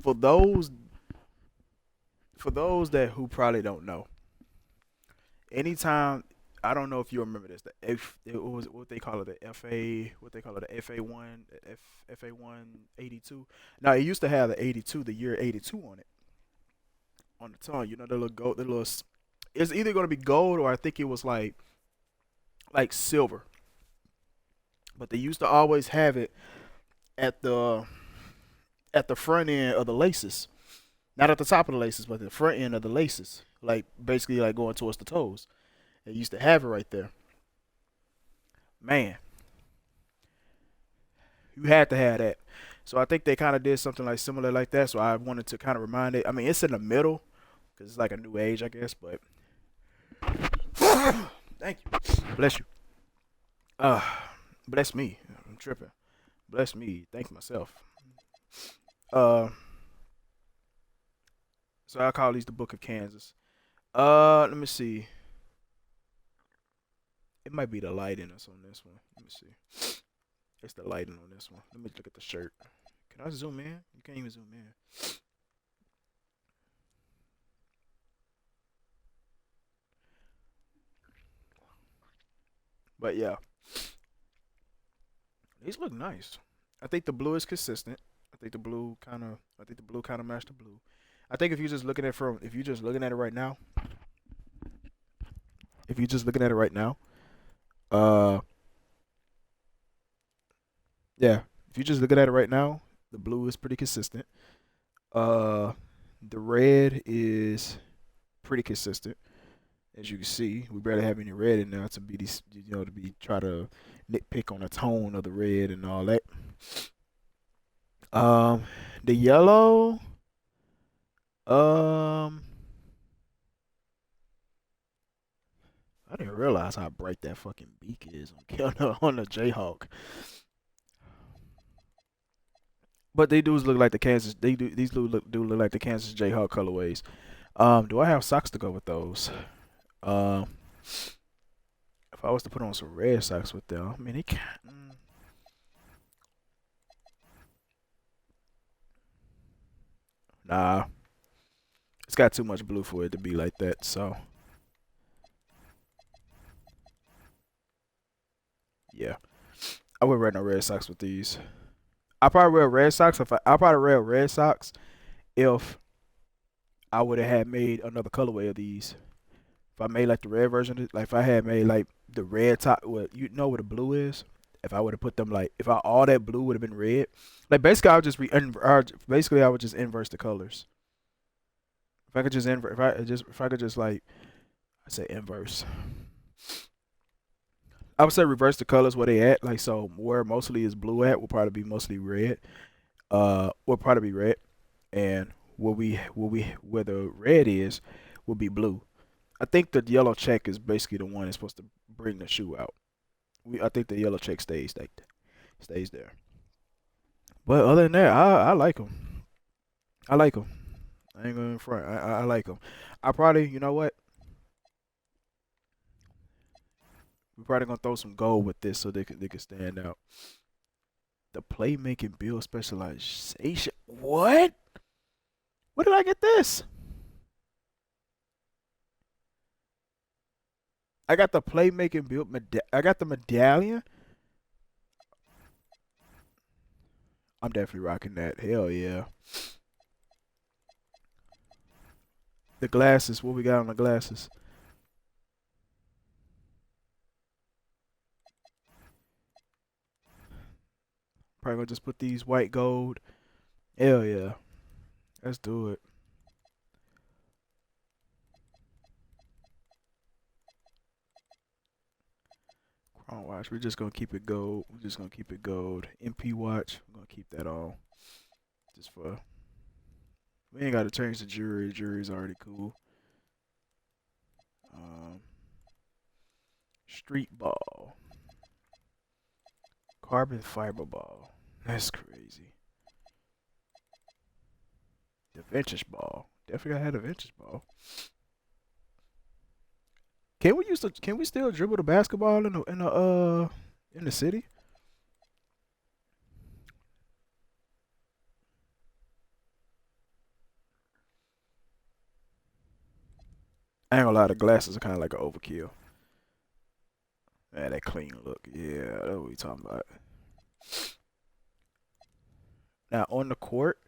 For those that who probably don't know, anytime, I don't know if you remember this. What they call it, the FA1, FA1 82. Now it used to have the 82, the year 82 on it, on the tongue. You know, the little gold, it's either gonna be gold or I think it was like silver. But they used to always have it at the front end of the laces, not at the top of the laces, but the front end of the laces, like basically like going towards the toes. They used to have it right there. Man, you had to have that. So I think they kind of did something like similar like that. So I wanted to kind of remind it. I mean, it's in the middle because it's like a new age, I guess. But thank you. Bless you. Bless me. I'm tripping. Bless me. Thank myself. So I call these the Book of Kansas. Let me see. It might be the lighting that's on this one. Let me see. It's the lighting on this one. Let me look at the shirt. Can I zoom in? You can't even zoom in. But yeah, these look nice. I think the blue is consistent. I think the blue kind of matched the blue. I think if you're just looking at it right now, yeah, if you're just looking at it right now, the blue is pretty consistent. The red is pretty consistent. As you can see, we barely have any red in there to be try to nitpick on the tone of the red and all that. The yellow, I didn't realize how bright that fucking beak is on the Jayhawk. But they do look like the Kansas. These do look like the Kansas Jayhawk colorways. Do I have socks to go with those? If I was to put on some red socks with them, I mean, they can't. Nah, it's got too much blue for it to be like that. So, yeah, I would wear no red socks with these. I probably wear red socks if I probably wear red socks if I would have had made another colorway of these. If I made like the red version, like if I had made like the red top, what you know what the blue is. If I would have put them like, if all that blue would have been red, like basically I would just I would just inverse the colors. If I could just like, I say inverse. I would say reverse the colors where they at. Like so, where mostly is blue at will probably be mostly red. Will probably be red, and where the red is will be blue. I think the yellow check is basically the one that's supposed to bring the shoe out. I think the yellow check stays there. But other than that, I like them. I like them. I ain't going in front. I like them. I probably, you know what? We're probably gonna throw some gold with this so they can stand out. The playmaking build specialization. What? Where did I get this? I got the playmaking build. I got the medallion. I'm definitely rocking that. Hell yeah. The glasses. What we got on the glasses? Probably gonna just put these white gold. Hell yeah. Let's do it. Crown watch. We're just gonna keep it gold. MP watch. I'm gonna keep that on. Just for. We ain't gotta change the jewelry. Jewelry's already cool. Street ball. Carbon fiber ball. That's crazy. The vintage ball. Definitely gotta have a vintage ball. Can we still dribble the basketball in the city? I ain't gonna lie, the glasses are kind of like an overkill. Man, that clean look. Yeah, that's what we talking about. Now on the court,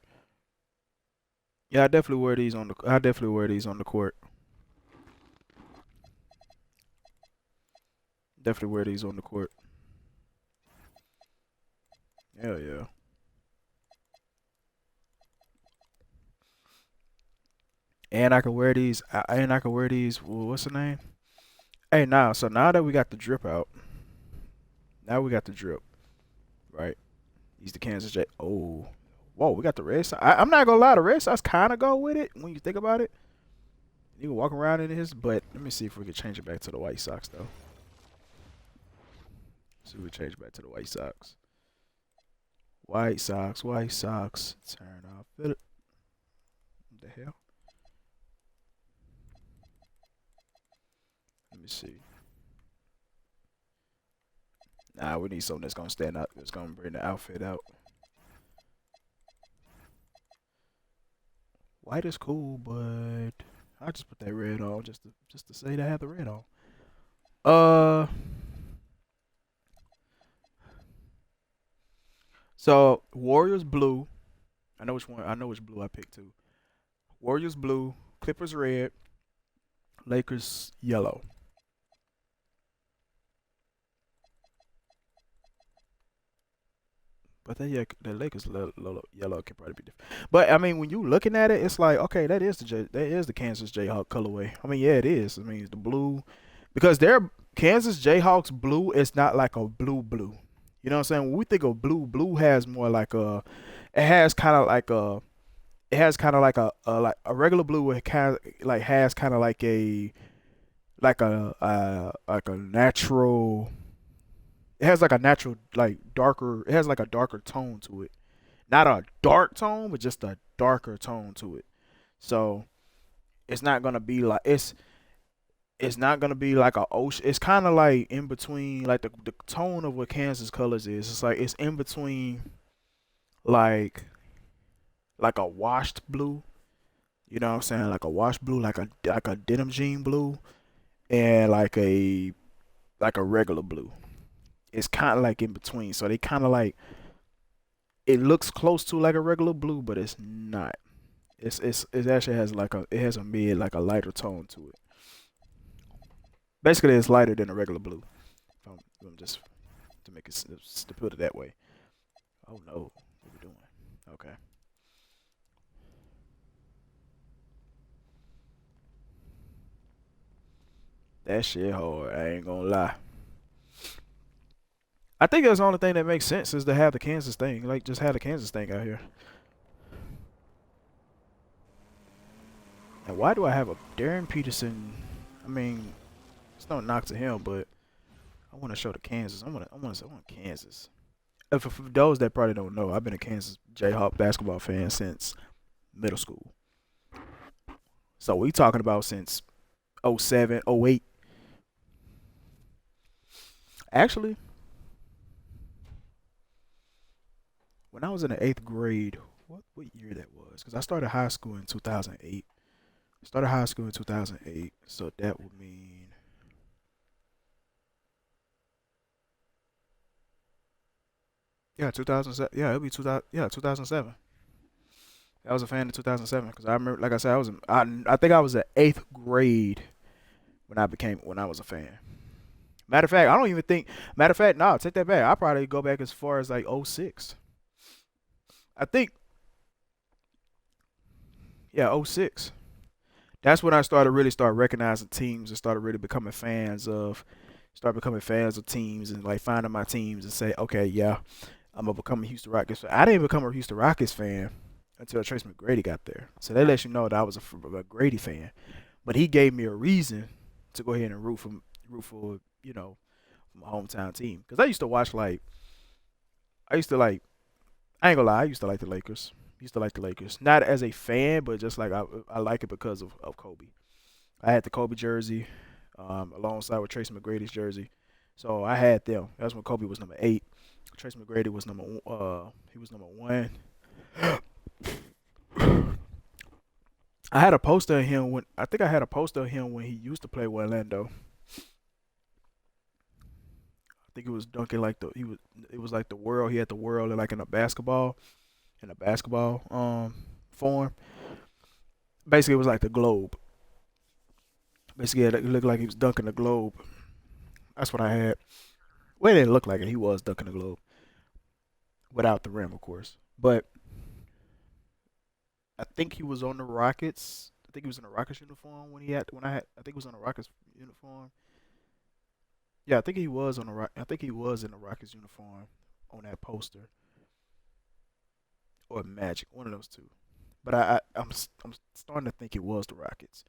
yeah, I definitely wear these on the court. Definitely wear these on the court. Hell yeah. And I can wear these. Well, what's the name? Hey, so now that we got the drip out, right? He's the Kansas J. Oh, whoa, we got the red socks. I'm not gonna lie, the red socks kind of go with it when you think about it. You can walk around in his, but let me see if we can change it back to the white socks though. So we change back to the white socks. White socks. Turn off. What the hell? see. Nah, we need something that's gonna stand out. That's gonna bring the outfit out. White is cool, but I just put that red on just to say that I have the red on. So Warriors blue. I know which one. I know which blue I picked too. Warriors blue, Clippers red, Lakers yellow. But the Lakers yellow can probably be different. But I mean, when you looking at it, it's like, okay, that is the Kansas Jayhawk colorway. I mean, yeah, it is. I mean, it's the blue, because their Kansas Jayhawks blue is not like a blue. You know what I'm saying? When we think of blue has more like a, it has kind of like a regular blue. It kind of like has kind of like a natural. It has like a natural, like darker. It has like a darker tone to it, not a dark tone, but just a darker tone to it. So it's not gonna be like it's not gonna be like a ocean. It's kind of like in between, like the tone of what Kansas colors is. It's like it's in between, like a washed blue. You know what I'm saying? Like a washed blue, like a denim jean blue, and like a regular blue. It's kind of like in between. So they kind of like, it looks close to like a regular blue, but it's not. It actually has a mid, like a lighter tone to it. Basically, it's lighter than a regular blue. I'm just to make it to put it that way. Oh no, what are we doing? Okay. That shit hard. I ain't gonna lie. I think that's the only thing that makes sense is to have the Kansas thing. Like, just have the Kansas thing out here. And why do I have a Darren Peterson? I mean, it's no knock to him, but I want to show the Kansas. I want Kansas. For those that probably don't know, I've been a Kansas Jayhawk basketball fan since middle school. So we talking about since 07, 08. Actually, when I was in the 8th grade, what year that was? Because I started high school in 2008. So that would mean yeah, 2007. Yeah, it'll be 2000. Yeah, 2007. I was a fan in 2007 because I remember, like I said, I think I was in 8th grade when I was a fan. Matter of fact, I don't even think. Matter of fact, no, take that back. I probably go back as far as like 06. I think. Yeah, 06. That's when I started recognizing teams and started really becoming fans of teams and like finding my teams and say, okay, yeah, I'm gonna become a Houston Rockets fan. I didn't become a Houston Rockets fan until Trace McGrady got there. So that lets you know that I was a Grady fan. But he gave me a reason to go ahead and root for my hometown team. Because I used to like I ain't gonna lie, I used to like the Lakers. Not as a fan, but just like I like it because of Kobe. I had the Kobe jersey alongside with Tracy McGrady's jersey. So I had them. That's when Kobe was number 8. Tracy McGrady was number 1. I had a poster of him when he used to play with Orlando. I think it was dunking it was like the world. He had the world like in a basketball form. Basically, it was like the globe. Basically, it looked like he was dunking the globe. That's what I had. Well, it didn't look like it. He was dunking the globe. Without the rim, of course. But I think he was on the Rockets. I think he was in a Rockets uniform I think he was on a Rockets uniform. Yeah, I think he was in the Rockets uniform on that poster. Or Magic, one of those two. But I'm starting to think it was the Rockets.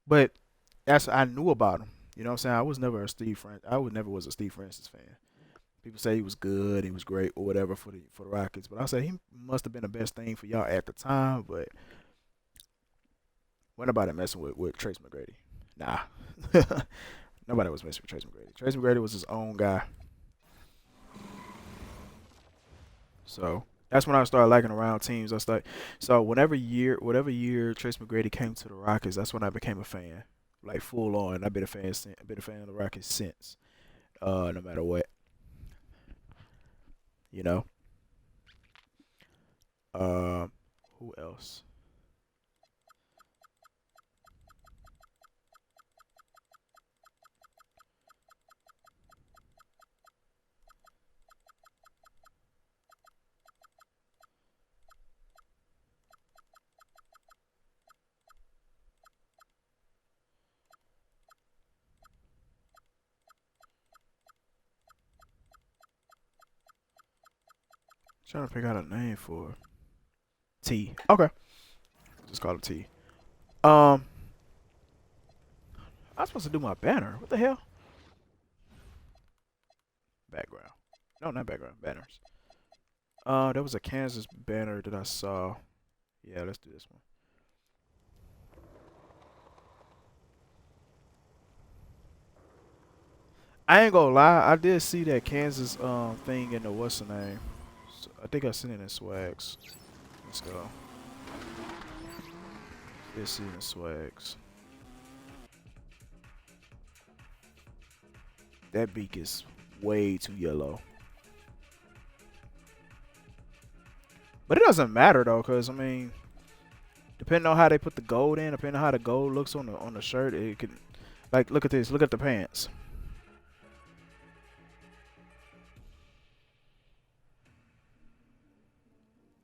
But I knew about him. You know what I'm saying? I was never a Steve Francis fan. People say he was good, he was great, or whatever for the Rockets. But I say he must have been the best thing for y'all at the time. But wasn't nobody messing with Trace McGrady. Nah. Nobody was messing with Tracy McGrady. Tracy McGrady was his own guy. So that's when I started liking around teams. So whatever year Tracy McGrady came to the Rockets, that's when I became a fan, like full on. I've been a fan of the Rockets since, no matter what, you know. Who else? Trying to figure out a name for T. Okay, just call it T. I was supposed to do my banner. What the hell? Background. No, not background. Banners. There was a Kansas banner that I saw. Yeah, let's do this one. I ain't gonna lie. I did see that Kansas thing in the what's the name. So I think I seen it in Swags. Let's go. Let's see in the Swags. That beak is way too yellow. But it doesn't matter though, cause I mean, depending on how they put the gold in, depending on how the gold looks on the shirt, it can, like, look at this. Look at the pants.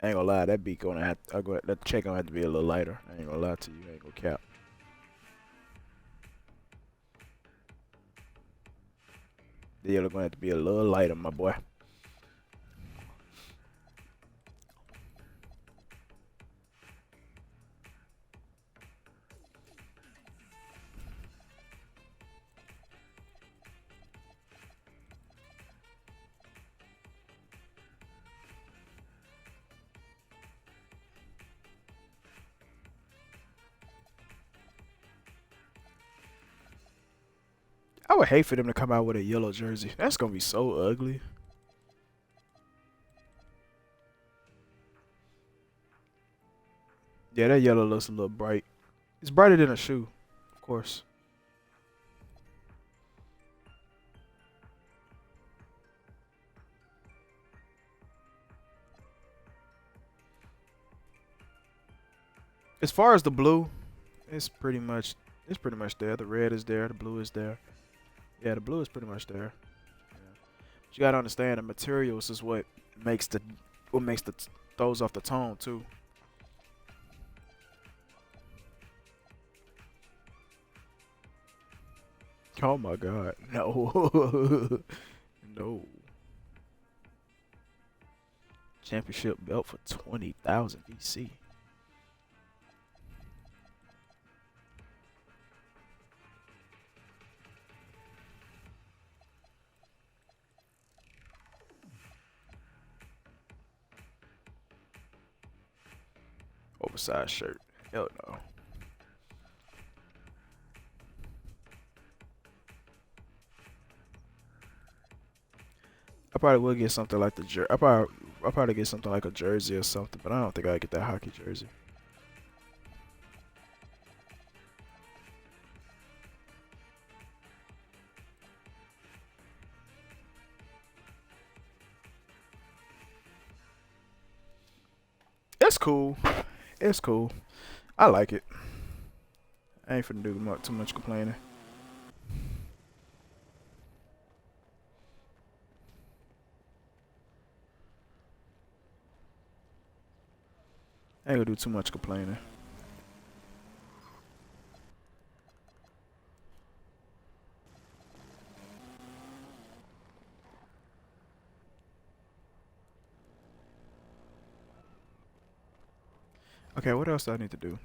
I ain't gonna lie, that beak gonna have that check gonna have to be a little lighter. I ain't gonna lie to you. I ain't gonna cap. The yellow gonna have to be a little lighter, my boy. I would hate for them to come out with a yellow jersey. That's gonna be so ugly. Yeah, that yellow looks a little bright. It's brighter than a shoe, of course. As far as the blue, it's pretty much there. The red is there. The blue is there. Yeah, the blue is pretty much there. Yeah. But you gotta understand, the materials is what throws off the tone too. Oh my God, no, no. Championship belt for 20,000 VC. Oversized shirt. Hell no. I probably will get something like the jersey. I'll probably get something like a jersey or something, but I don't think I'd get that hockey jersey. It's cool. It's cool. I like it. I ain't finna do too much complaining. I ain't gonna do too much complaining. Okay, what else do I need to do?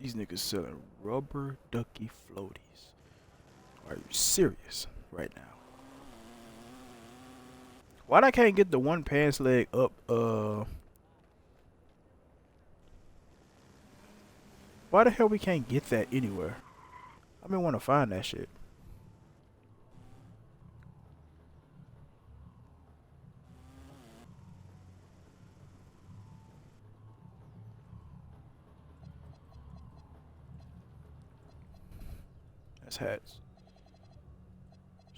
These niggas selling rubber ducky floaties. Are you serious right now? Why I can't get the one pants leg up? Why the hell we can't get that anywhere? I been want to find that shit. That's hats.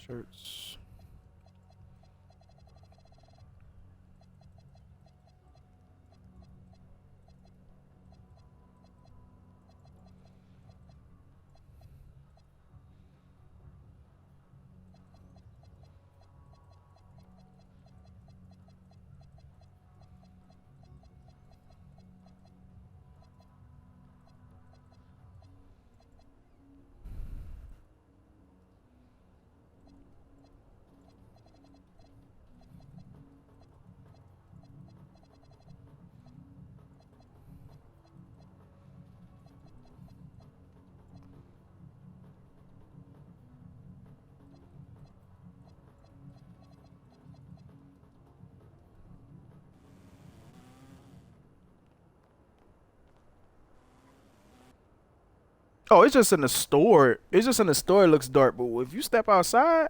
Shirts. Oh, it's just in the store. It's just in the store. It looks dark, but if you step outside,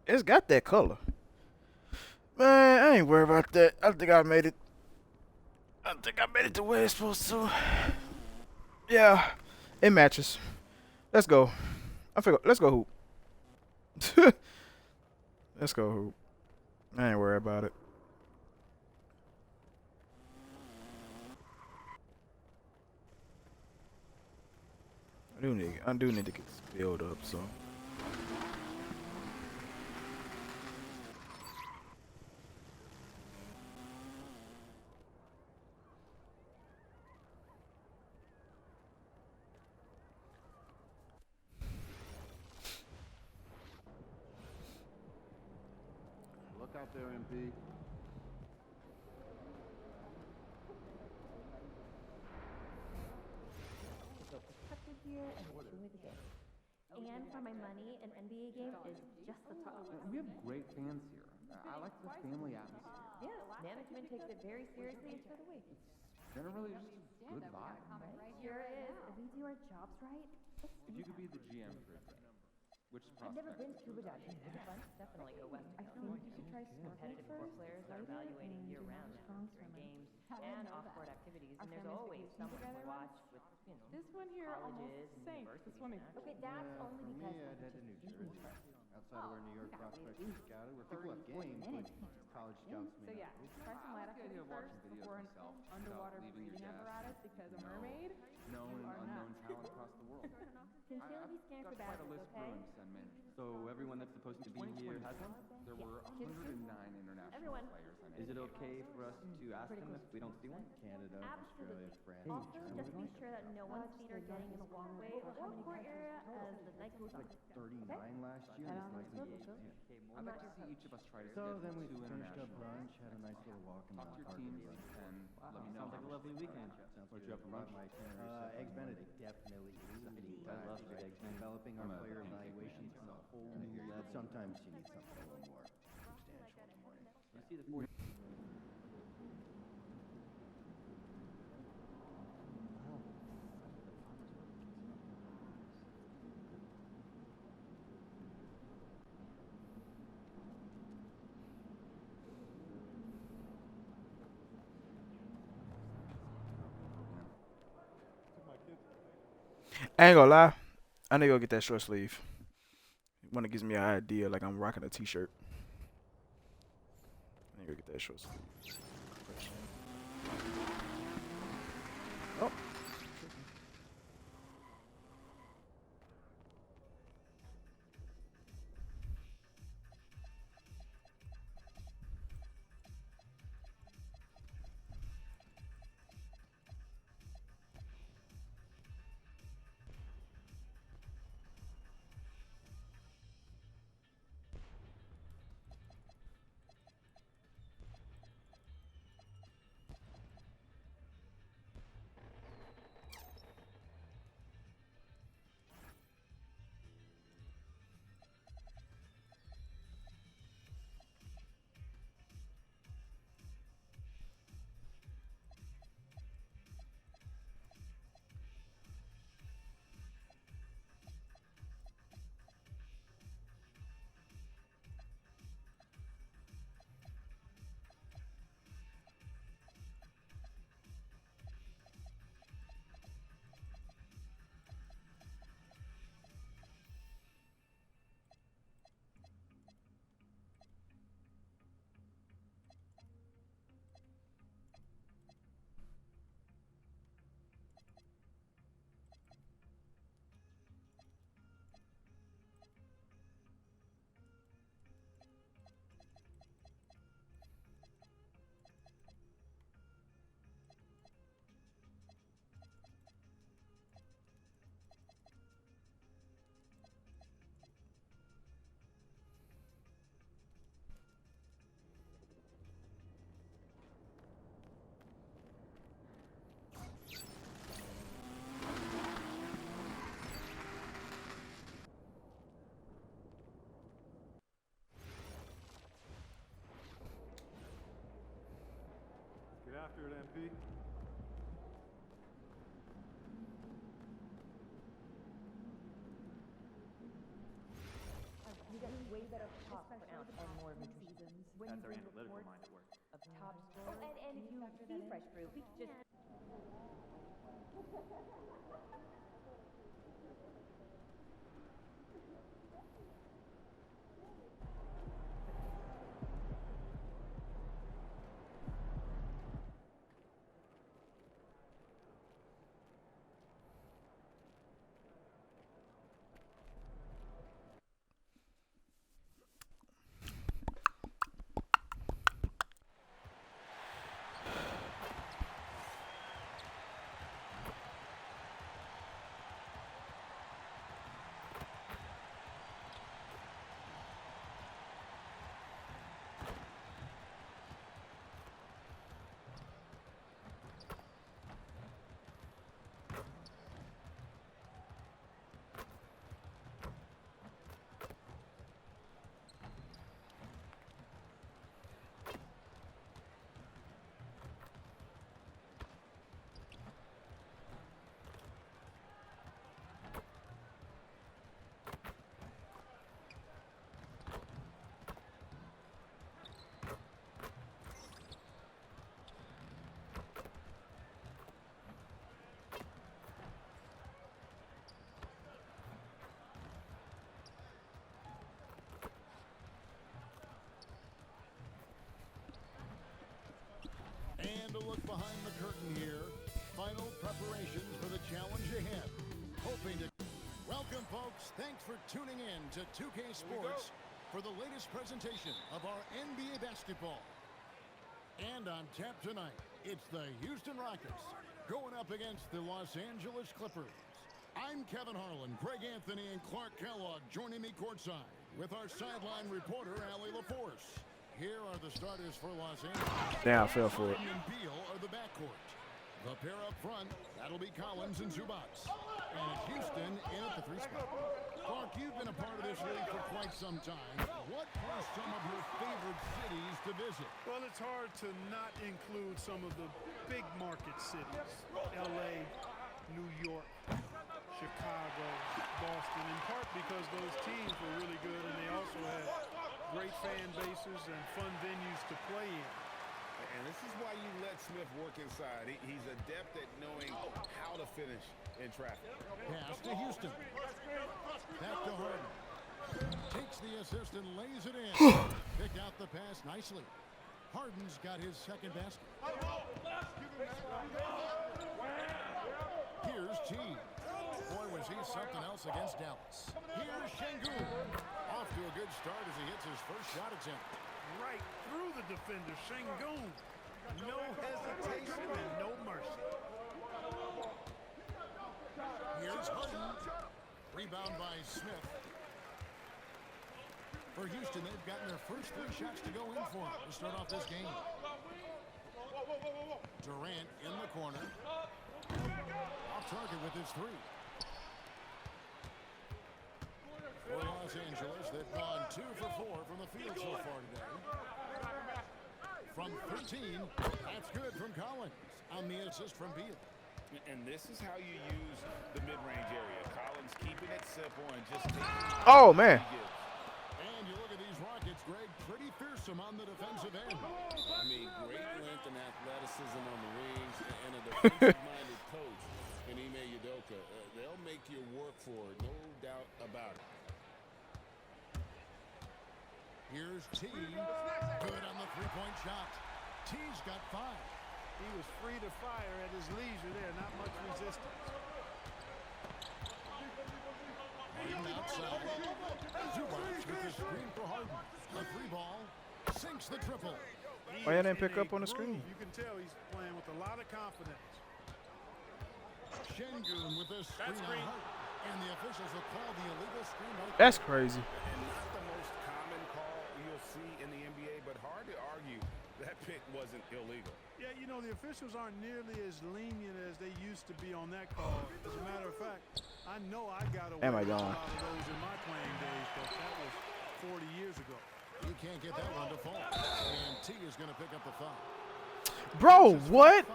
it's got that color. Man, I ain't worried about that. I think I made it. I think I made it the way it's supposed to. Yeah, it matches. Let's go. Let's go hoop. Let's go hoop. I ain't worried about it. I do need to get this build up, so. Look out there, MP. Here and enjoy the game. And for my money, an NBA game is just the top. We have great fans here. I like the family atmosphere. Yes, management takes it very seriously and so do we. Generally, just a good vibe. Sure is. If we do our jobs right, If you could be the GM for a trip, which I've never prospect? been scuba diving. Is it fun? Definitely go west. I think you should try Competitive sport players are evaluating year-round now during games and off-court activities, and there's always someone to watch with, This one here colleges and universities. Okay, that's only For because me, I'd head to New Jersey, outside of where New York prospects are scouted, where people have games, but college scouts So may yeah, not. try some light activity first before an underwater breathing apparatus because a mermaid, Known you are unknown nuts. talent across the world. Sincerely scan for Got quite a badges, list okay? brewing to send managers. So everyone that's supposed to be here has one? There were 109 international Everyone. players. Is it okay for us to ask them if we don't see one? Canada, Australia, France. Also, just be sure that no one's feet are getting in the walkway or court area as the night goes on. 39 last year. It's likely to be 10. I'd like to see each of us try to So schedule then we 2 finished up international brunch, events had a nice little walk in the Talk to your park. teams and let me know. Sounds like a lovely weekend. Sounds What'd good. you have for lunch? My itinerary so far. Eggs Benedict definitely is. I love the eggs Benedict. Developing I'm our a player pancake evaluations man from a whole myself. new level. Sometimes you need something a little more substantial in the morning. You see the 40. I ain't gonna lie. I need to go get that short sleeve. When it gives me an idea, like I'm rocking a t-shirt. I need to go get that short sleeve. Oh. accurate, MP. You got way better pop per ounce and more nutrition. That's our analytical mind at work. Of top scorers. Oh, and if you see fresh fruit, just And a look behind the curtain here. Final preparations for the challenge ahead. Hoping to... Welcome, folks. Thanks for tuning in to 2K Sports for the latest presentation of our NBA basketball. And on tap tonight, it's the Houston Rockets going up against the Los Angeles Clippers. I'm Kevin Harlan, Greg Anthony, and Clark Kellogg joining me courtside with our sideline reporter, Allie LaForce. Here are the starters for Los Angeles. Damn, I fell for it. Harden and Beal are the backcourt. The pair up front, that'll be Collins and Zubac. And Houston in at the 3 spot. Clark, you've been a part of this league for quite some time. What are some of your favorite cities to visit? Well, it's hard to not include some of the big market cities. L.A., New York, Chicago, Boston, in part because those teams were really good and they also had great fan bases and fun venues to play in. And this is why you let Smith work inside. He's adept at knowing how to finish in traffic. Pass to Houston. Back to Harden. Takes the assist and lays it in. Pick out the pass nicely. Harden's got his second basket. Here's T. Boy, was he something else against Dallas. Here's Şengün. Off to a good start as he hits his first shot attempt. Right through the defender, Şengün. No hesitation and no mercy. Here's Harden. Rebound by Smith. For Houston, they've gotten their first 3 shots to go in for to start off this game. Durant in the corner. Off target with his 3. For Los Angeles, they've gone 2 for 4 from the field so far today. From 13, that's good from Collins on the assist from Beal. And this is how you use the mid-range area. Collins keeping it simple and just taking Oh, man. And you look at these Rockets, Greg, pretty fearsome on the defensive end. I mean, great length and athleticism on the wings and a defensive-minded coach in Ime Udoka. They'll make you work for it, no doubt about it. Here's T. Good on the 3-point shot. T's got 5. He was free to fire at his leisure there, not much resistance. Harden outside. Zubac with the screen for Harden. The 3 ball sinks the triple. Why you didn't pick up on the screen? You can tell he's playing with a lot of confidence. Şengün with the screen on Hart. And the officials will call the illegal screen. That's crazy. And not the most common call you'll see in the NBA, but hard to argue that pick wasn't illegal. Yeah, you know, the officials aren't nearly as lenient as they used to be on that call. As a matter of fact, I know I got away with a lot of those in my playing days, but that was 40 years ago. You can't get that one to fall. And T is going to pick up the foul. Bro, what?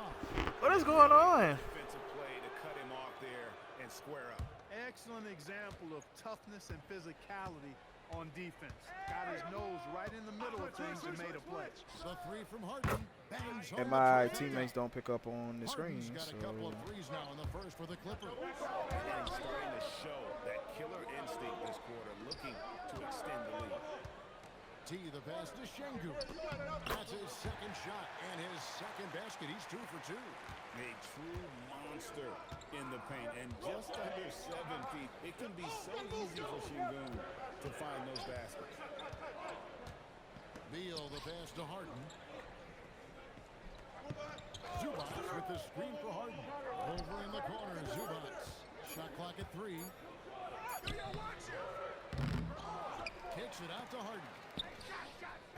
What is going on? Defensive play to cut him off there and square up. Excellent example of toughness and physicality on defense. Got his nose right in the middle of things and made a play. The three from Harden. Bangs And home my to teammates don't pick up on the screen, Harden's got so a couple of threes now in the first for the Clippers. And starting to show that killer instinct this quarter, looking to extend the lead. T, the pass to Şengün. That's his second shot and his second basket. He's 2 for 2. A true monster in the paint, and just under 7 feet. It can be so easy for Şengün to find those baskets. Beal, the pass to Harden. Zubac with the screen for Harden. Over in the corner, Zubac. Shot clock at 3. Kicks it out to Harden.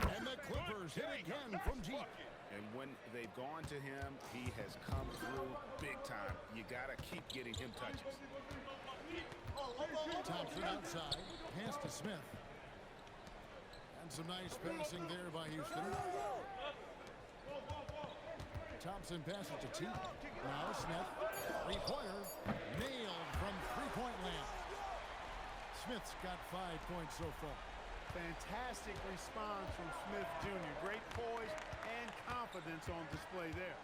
And the Clippers hit again from deep. And when they've gone to him, he has come through big time. You got to keep getting him touches. Thompson outside. Pass to Smith. And some nice passing there by Houston. Thompson passes to T. Now Smith. Three-pointer. Nailed from three-point land. Smith's got 5 points so far. Fantastic response from Smith Jr. Great poise and confidence on display there.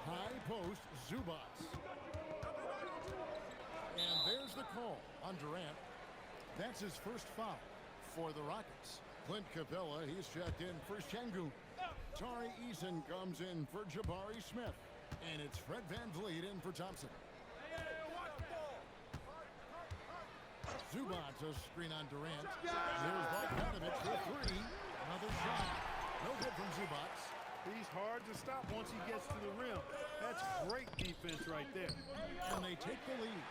High post, Zubac. And there's the call on Durant. That's his first foul for the Rockets. Clint Capella, he's checked in for Şengün. Tari Eason comes in for Jabari Smith. And it's Fred VanVleet in for Thompson. Zubac, a screen on Durant. Here's Bogdanović for 3. Another shot. No good from Zubac. He's hard to stop once he gets to the rim. That's great defense right there. And they take the lead.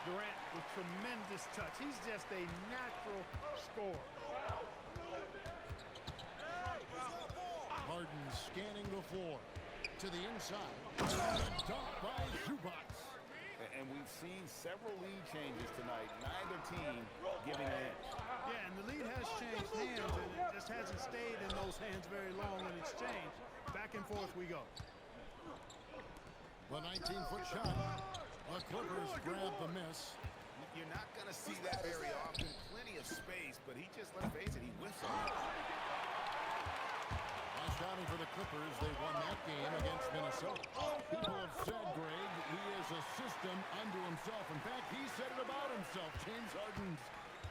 Durant with tremendous touch. He's just a natural scorer. Harden scanning the floor. To the inside. Dunk by Zubac. And we've seen several lead changes tonight. Neither team giving an inch. Yeah, and the lead has changed hands, and it just hasn't stayed in those hands very long in exchange. Back and forth we go. The 19-foot shot. The Clippers grab the miss. You're not going to see that very often. Plenty of space, but he just, let's face it, he whiffs on it. Outstanding for the Clippers. They won that game against Minnesota. People have said, Greg, he is a system unto himself. In fact, he said it about himself. James Harden's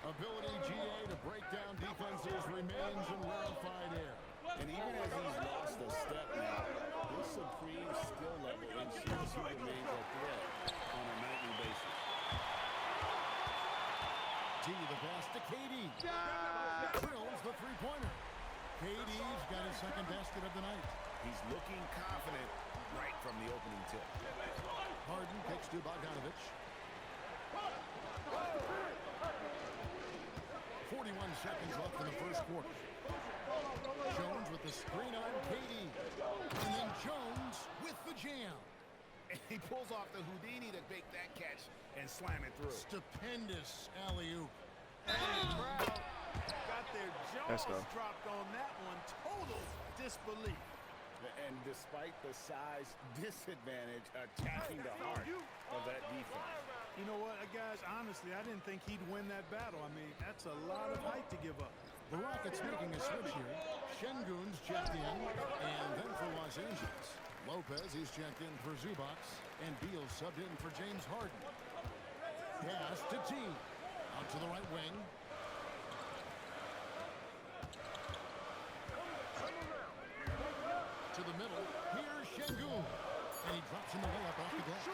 ability, GA, to break down defenses remains in rarefied air. And even as he's lost a step now, his supreme skill level ensures he remains a threat on a nightly basis. T, the pass to KD. Drills the three-pointer. KD's got his second basket of the night. He's looking confident right from the opening tip. Harden kicks to Bogdanović. 41 seconds left in the first quarter. Jones with the screen on KD. And then Jones with the jam. And he pulls off the Houdini to make that catch and slam it through. Stupendous alley-oop. And the crowd got their Let's jaws go. dropped on that one. Total disbelief. And despite the size disadvantage, attacking the heart of that defense. You know what, guys, honestly, I didn't think he'd win that battle. I mean, that's a lot of height to give up. The Rockets making a switch here. Şengün's checked in, and then for Los Angeles. Lopez, he's checked in for Zubac, and Beal subbed in for James Harden. Pass to T. Out to the right wing. To the middle. Here's Şengün. And he drops in the layup off the glass.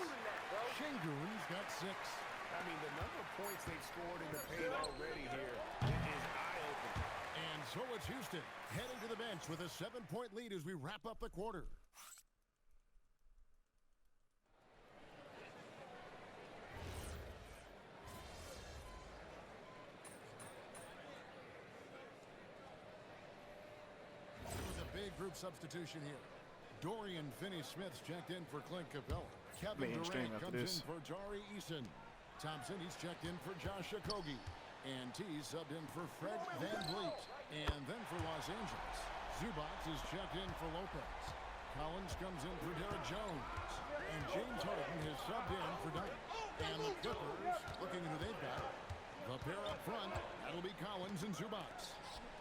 Şengün's got 6. I mean, the number of points they've scored in the paint already here is eye-opening. And so it's Houston heading to the bench with a 7-point lead as we wrap up the quarter. With a big group substitution here. Dorian Finney-Smith's checked in for Clint Capella. Kevin Durant comes in for Tari Eason. Thompson, he's checked in for Josh Okogie. And T subbed in for Fred VanVleet. And then for Los Angeles, Zubac is checked in for Lopez. Collins comes in for Derek Jones. And James Harden has subbed in for Dunn. And the Clippers, looking at who they've got. The pair up front, that'll be Collins and Zubac.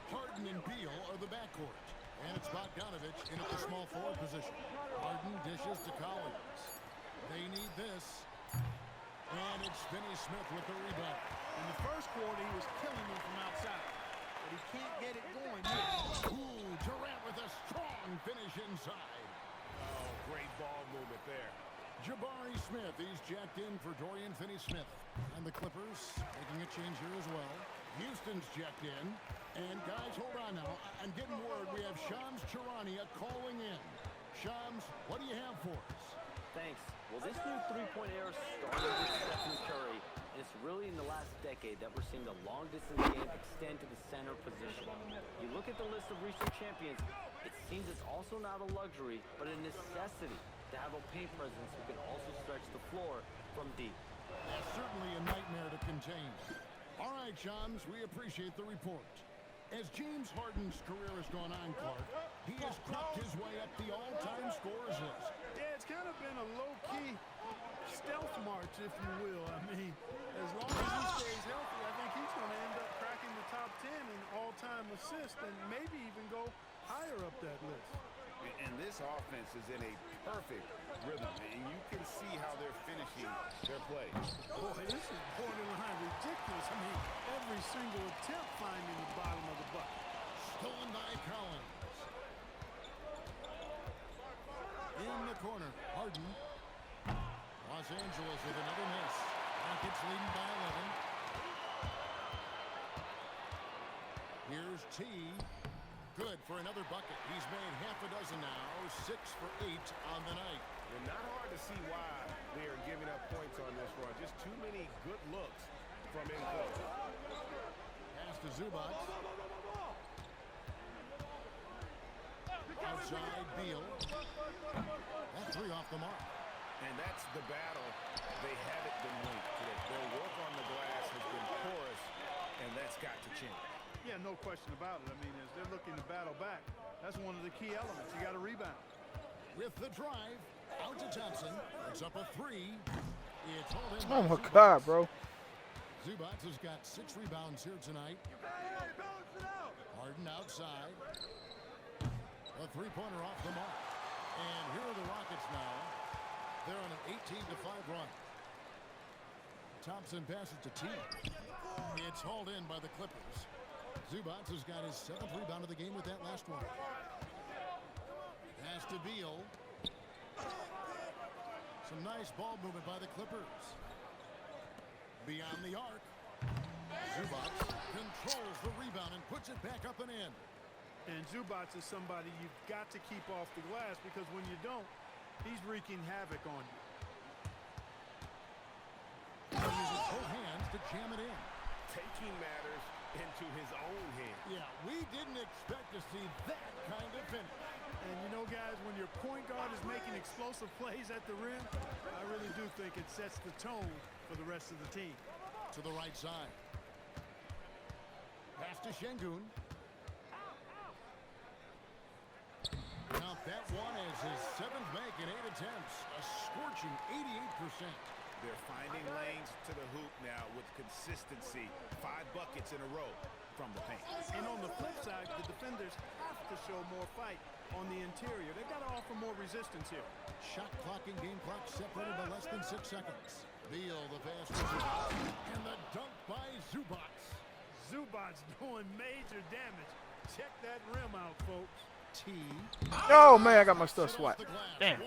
Harden and Beal are the backcourt. And it's Bogdanovich in at the small forward position. Harden dishes to Collins. They need this. And it's Finney Smith with the rebound. In the first quarter, he was killing them from outside. But he can't get it going yet. Ooh, Durant with a strong finish inside. Oh, great ball movement there. Jabari Smith, he's jacked in for Dorian Finney-Smith. And the Clippers making a change here as well. Houston's jacked in. And guys, hold on now. I'm getting word we have Shams Charania calling in. Shams, what do you have for us? Thanks. Well, this new three-point era started with Stephen Curry. And it's really in the last decade that we're seeing the long-distance game extend to the center position. You look at the list of recent champions, it seems it's also not a luxury, but a necessity to have a paint presence who can also stretch the floor from deep. That's certainly a nightmare to contain. All right, Shams, we appreciate the report. As James Harden's career has gone on, Clark, he has crept his way up the all-time scorers list. Yeah, it's kind of been a low-key stealth march, if you will. I mean, as long as he stays healthy, I think he's going to end up cracking the top 10 in all-time assists and maybe even go higher up that list. And this offense is in a perfect rhythm, and you can see how they're finishing their play. Boy, this is borderline ridiculous. I mean, every single attempt finding the bottom of the bucket. Stolen by Collins. In the corner, Harden. Los Angeles with another miss. Rockets leading by 11. Here's T. Good for another bucket. He's made half a dozen now. 6 for 8 on the night. And not hard to see why they are giving up points on this run. Just too many good looks from in close. Pass to Zubac. Outside Beal. That three off the mark. And that's the battle. They haven't been linked today. Their work on the glass has been porous, and that's got to change. Yeah, no question about it. I mean, as they're looking to battle back, that's one of the key elements. You got to rebound. With the drive, out to Thompson. It's up a three. It's holding. Oh my God, bro. Zubac has got 6 rebounds here tonight. Harden outside. A three-pointer off the mark. And here are the Rockets now. They're on an 18-5 run. Thompson passes to T. It's hauled in by the Clippers. Zubac has got his 7th rebound of the game with that last one. Pass to Beal. Some nice ball movement by the Clippers. Beyond the arc. Zubac controls the rebound and puts it back up and in. And Zubac is somebody you've got to keep off the glass because when you don't, he's wreaking havoc on you. He uses both hands to jam it in. Taking matters into his own hand. Yeah, we didn't expect to see that kind of finish. And you know, guys, when your point guard is making explosive plays at the rim, I really do think it sets the tone for the rest of the team. To the right side. Pass to Şengün. Count that one as his 7th make in 8 attempts. A scorching 88%. They're finding lanes to the hoop now with consistency. 5 buckets in a row from the paint. And on the flip side, the defenders have to show more fight on the interior. They've got to offer more resistance here. Shot clock and game clock separated by less than 6 seconds. Beal, the pass to Zubac. And the dunk by Zubac. Zubac doing major damage. Check that rim out, folks. T. Oh, man, I got my stuff swiped. Damn.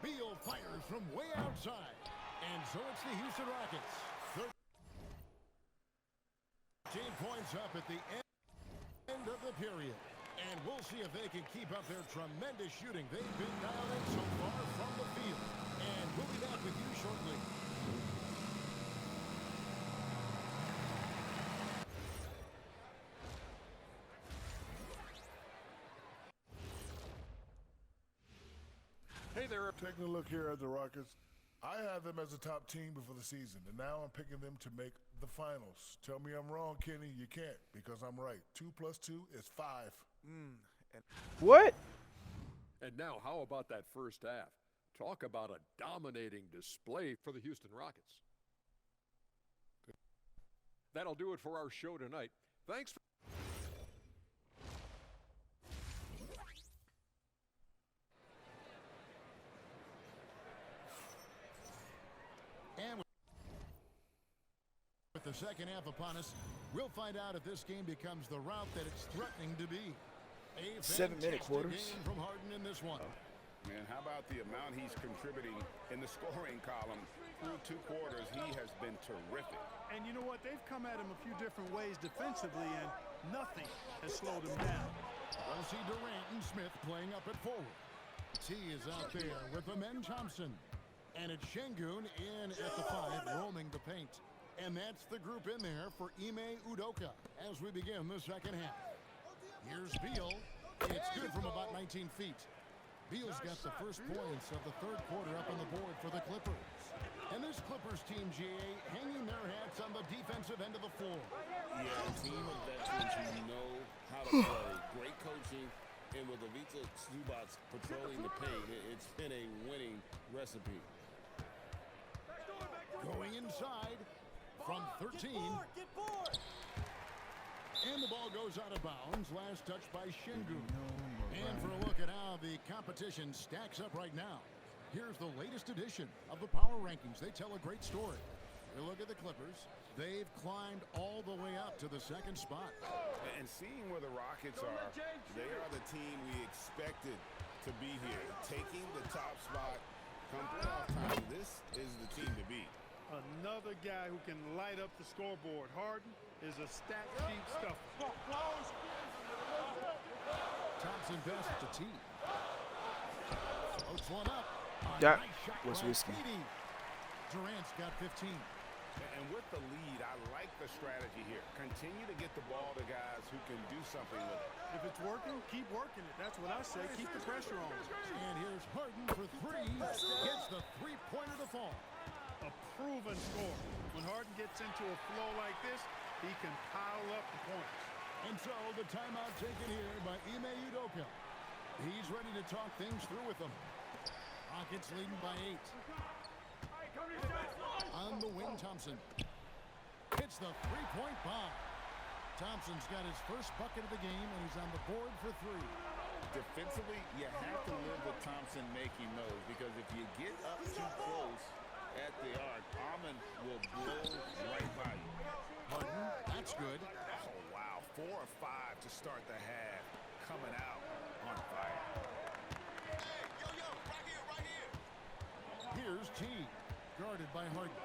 Beal fires from way outside. And so it's the Houston Rockets. 13 points up at the end of the period. And we'll see if they can keep up their tremendous shooting they've been dialing so far from the field. And we'll be back with you shortly. Hey there, taking a look here at the Rockets. I had them as a top team before the season, and now I'm picking them to make the finals. Tell me I'm wrong, Kenny. You can't, because I'm right. 2 + 2 is 5. What? And now, how about that first half? Talk about a dominating display for the Houston Rockets. That'll do it for our show tonight. Thanks for... And with the second half upon us, we'll find out if this game becomes the route that it's threatening to be. A 7-minute quarters. game from Harden in this one. Man, how about the amount he's contributing in the scoring column? Through 2 quarters, he has been terrific. And you know what? They've come at him a few different ways defensively, and nothing has slowed him down. We'll see Durant and Smith playing up at forward. T is out there with Amen Thompson. And it's Şengün in at the 5, roaming the paint. And that's the group in there for Ime Udoka as we begin the second half. Here's Beal. It's good from about 19 feet. Beal's got the first points of the third quarter up on the board for the Clippers. And this Clippers team, GA, hanging their hats on the defensive end of the floor. Yeah, a team of veterans who know how to play. Great coaching. And with Ivica Zubac patrolling the paint, it's been a winning recipe. Going inside from 13. And the ball goes out of bounds. Last touch by Şengün. And for a look at how the competition stacks up right now, here's the latest edition of the Power Rankings. They tell a great story. You look at the Clippers. They've climbed all the way up to the second spot. And seeing where the Rockets are, they are the team we expected to be here. Taking the top spot come playoff time, this is the team to beat. Another guy who can light up the scoreboard. Harden is a stat sheet stuffer. Thompson passes to T. Floats one up. That Nice shot was by risky. Speedy. Durant's got 15. And with the lead, I like the strategy here. Continue to get the ball to guys who can do something with it. If it's working, keep working it. That's what I say. Keep the pressure on. And here's Harden for 3. Gets the three-pointer to fall. A proven score. When Harden gets into a flow like this, he can pile up the points. And so the timeout taken here by Ime Udoka. He's ready to talk things through with them. Rockets leading by 8. On the wing, Thompson. Hits the three-point bomb. Thompson's got his first bucket of the game, and he's on the board for 3. Defensively, you have to live with Thompson making those, because if you get up too close at the arc, Amen will blow right by you. Harden, that's good. Oh, wow. 4 or 5 to start the half. Coming out on fire. Here's T, guarded by Harden.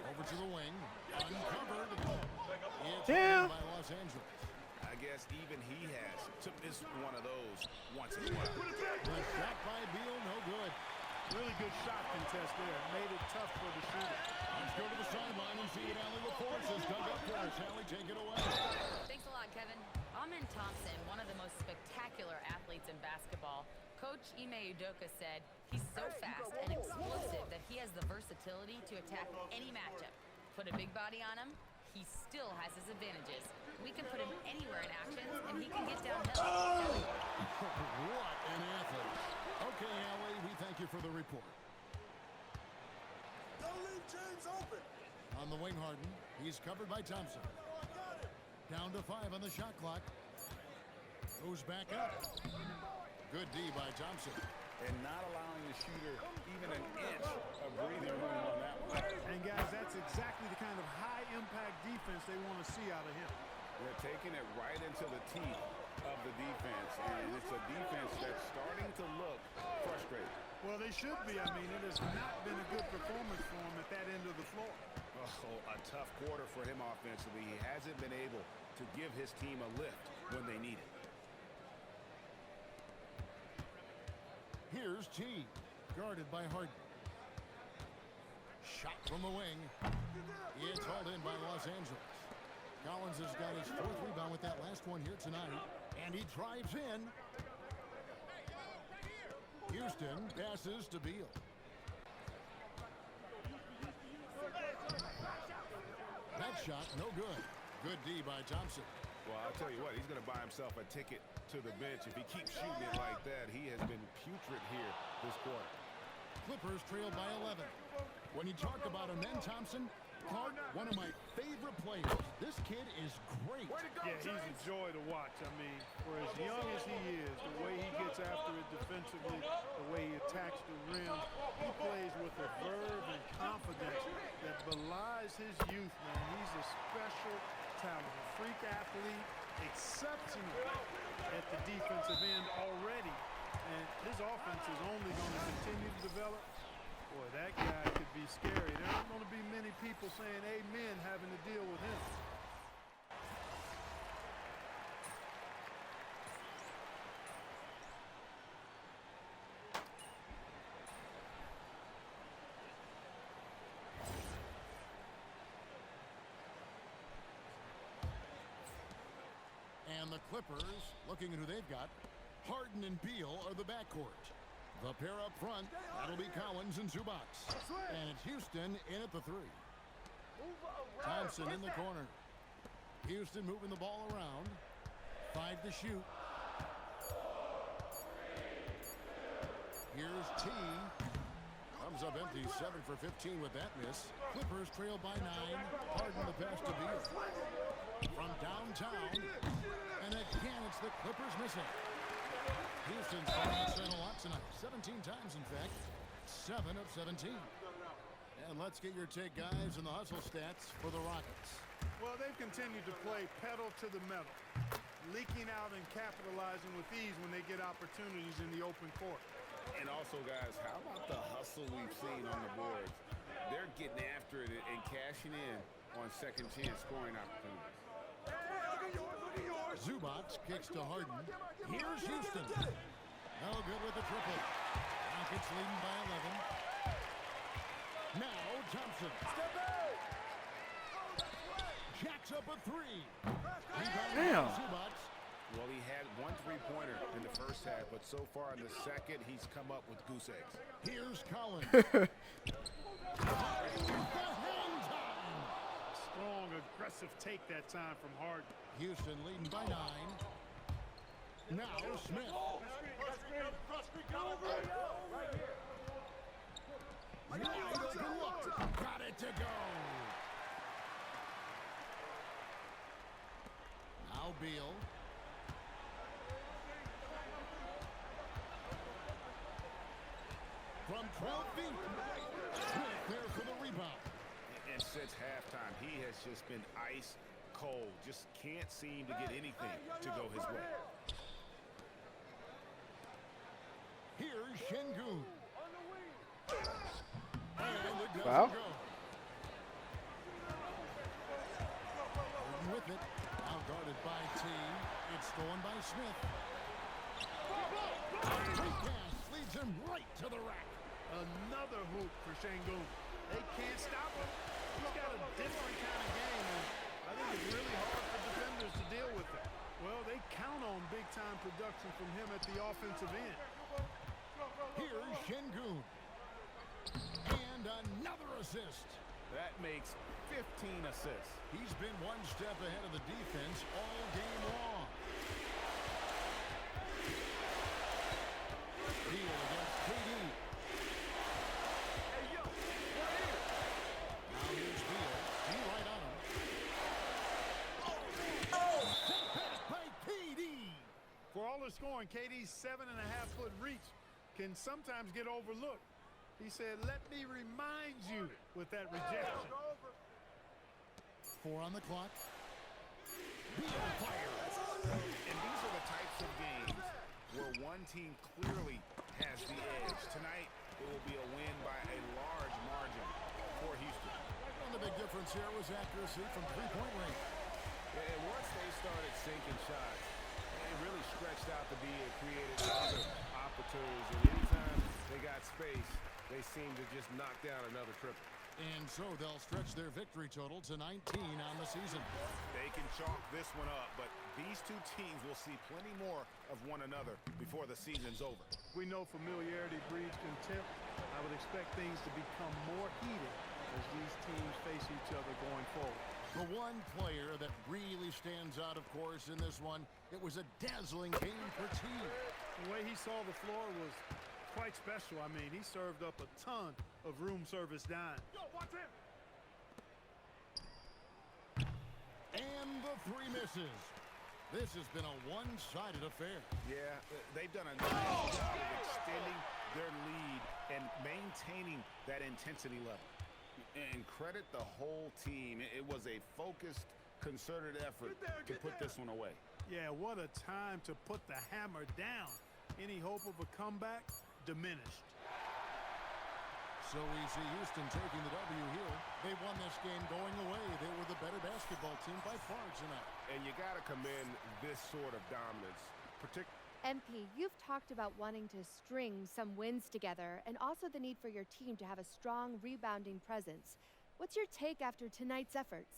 Over to the wing, uncovered. It's Yeah. by Los Angeles. I guess even he has to miss one of those once in a while. The shot by Beal, no good. Really good shot contest there. Made it tough for the shooter. Let's go to the sideline and see what Allie LaForce has dug up for us. Allie, take it away. Thanks a lot, Kevin. Amen Thompson, one of the most spectacular athletes in basketball. Coach Ime Udoka said he's so fast and explosive that he has the versatility to attack any matchup. Put a big body on him, he still has his advantages. We can put him anywhere in action, and he can get downhill. What an athlete. Okay, Allie, we thank you for the report. Don't leave James open. On the wing, Harden. He's covered by Thompson. Down to 5 on the shot clock. Goes back up. Good D by Thompson. And not allowing the shooter even an inch of breathing room on that one. And guys, that's exactly the kind of high-impact defense they want to see out of him. They're taking it right into the teeth of the defense, and it's a defense that's starting to look frustrated. Well, they should be. I mean, it has not been a good performance for him at that end of the floor. Oh, a tough quarter for him offensively. He hasn't been able to give his team a lift when they need it. Here's T, guarded by Harden. Shot from the wing. It's hauled in by Los Angeles. Collins has got his 4th rebound with that last one here tonight. And he drives in. Houston passes to Beal. That shot, no good. Good D by Thompson. Well, I'll tell you what, he's going to buy himself a ticket to the bench. If he keeps shooting it like that, he has been putrid here this quarter. Clippers trail by 11. When you talk about him, then Thompson, Clark, one of my favorite players. This kid is great. Yeah, he's a joy to watch. I mean, for as young as he is, the way he gets after it defensively, the way he attacks the rim, he plays with a verve and confidence that belies his youth, man. He's a special talent, a freak athlete, exceptional at the defensive end already. And his offense is only going to continue to develop. Boy, that guy could be scary. There aren't going to be many people saying amen having to deal with him. And the Clippers, looking at who they've got, Harden and Beal are the backcourt. The pair up front, that'll be Collins and Zubac. And it's Houston in at the 3. Thompson in the corner. Houston moving the ball around. 5 to shoot. Here's T. Comes up empty, 7 for 15 with that miss. Clippers trail by 9. Harden the pass to Beal. From downtown. And again, it's the Clippers missing. Houston's fired a lot tonight. 17 times, in fact. 7 of 17. And let's get your take, guys, in the hustle stats for the Rockets. Well, they've continued to play pedal to the metal, leaking out and capitalizing with ease when they get opportunities in the open court. And also, guys, how about the hustle we've seen on the boards? They're getting after it and cashing in on second chance scoring opportunities. Zubac kicks to Harden. Here's Houston. No good with the triple. Rockets leading by 11. Now Thompson. Jacks up a 3. Damn. Well, he had 1 3-pointer in the first half, but so far in the second, he's come up with goose eggs. Here's Collins. Strong, aggressive take that time from Harden. Houston leading by 9. Now Smith. Got it to go. Now Beal. From 12 feet. Smith there for the rebound. And since halftime, he has just been ice cold. Just can't seem to get anything to go his way. Here's Şengün. And it doesn't Foul? go. With it, now guarded by T. It's stolen by Smith. Great pass leads him right to the rack. Another hoop for Şengün. They can't stop him. He's got a different kind of game, and I think it's really hard for defenders to deal with it. Well, they count on big-time production from him at the offensive end. Here's Şengün. And another assist. That makes 15 assists. He's been one step ahead of the defense all game long. Beal against KD. Now here's Beal. He right on him. Pass by KD. For all the scoring, KD's 7.5-foot reach can sometimes get overlooked. He said, "Let me remind you," with that rejection. 4 on the clock. Beal fires. And these are the types of games where one team clearly has the edge. Tonight, it will be a win by a large margin for Houston. And the big difference here was accuracy from three-point range. And once they started sinking shots, it really stretched out to be and created other opportunities. And anytime they got space, they seemed to just knock down another triple. And so they'll stretch their victory total to 19 on the season. They can chalk this one up, but these two teams will see plenty more of one another before the season's over. We know familiarity breeds contempt. I would expect things to become more heated as these teams face each other going forward. The one player that really stands out, of course, in this one, it was a dazzling game for team. The way he saw the floor was quite special. I mean, he served up a ton of room service dimes. Yo, watch him. And the three misses. This has been a one-sided affair. Yeah, they've done a nice job of extending their lead and maintaining that intensity level. And credit the whole team. It was a focused, concerted effort to put this one away. Yeah, what a time to put the hammer down. Any hope of a comeback diminished. So we see Houston taking the W here. They won this game going away. They were the better basketball team by far tonight. And you got to commend this sort of dominance, particularly. MP, you've talked about wanting to string some wins together and also the need for your team to have a strong rebounding presence. What's your take after tonight's efforts?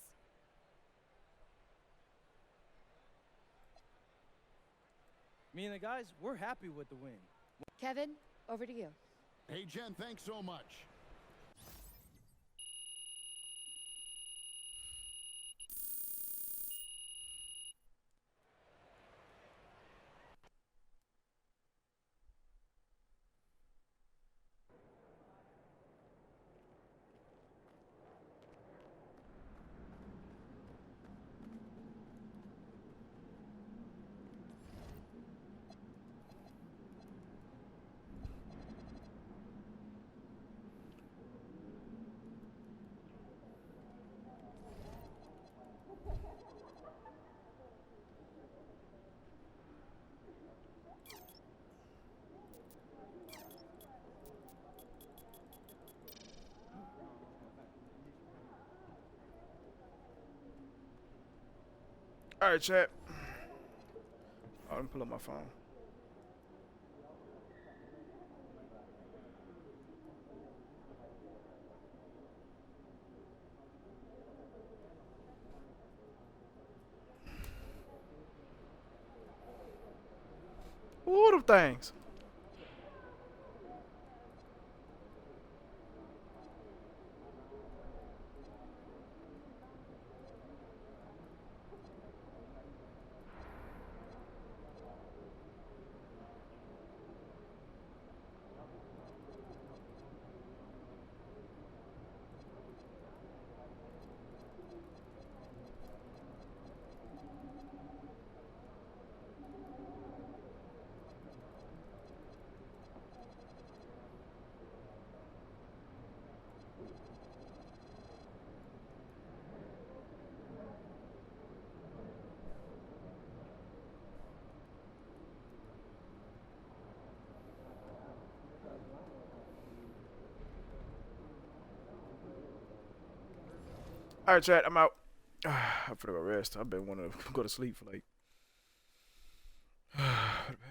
Me and the guys, we're happy with the win. Kevin, over to you. Hey, Jen, thanks so much. All right, chat. Let me pull up my phone. Ooh, them things. All right, chat. I'm out. I'm finna go rest. I've been wanting to go to sleep for like the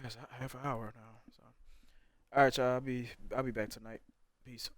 past half an hour now. So, all right, y'all. I'll be back tonight. Peace.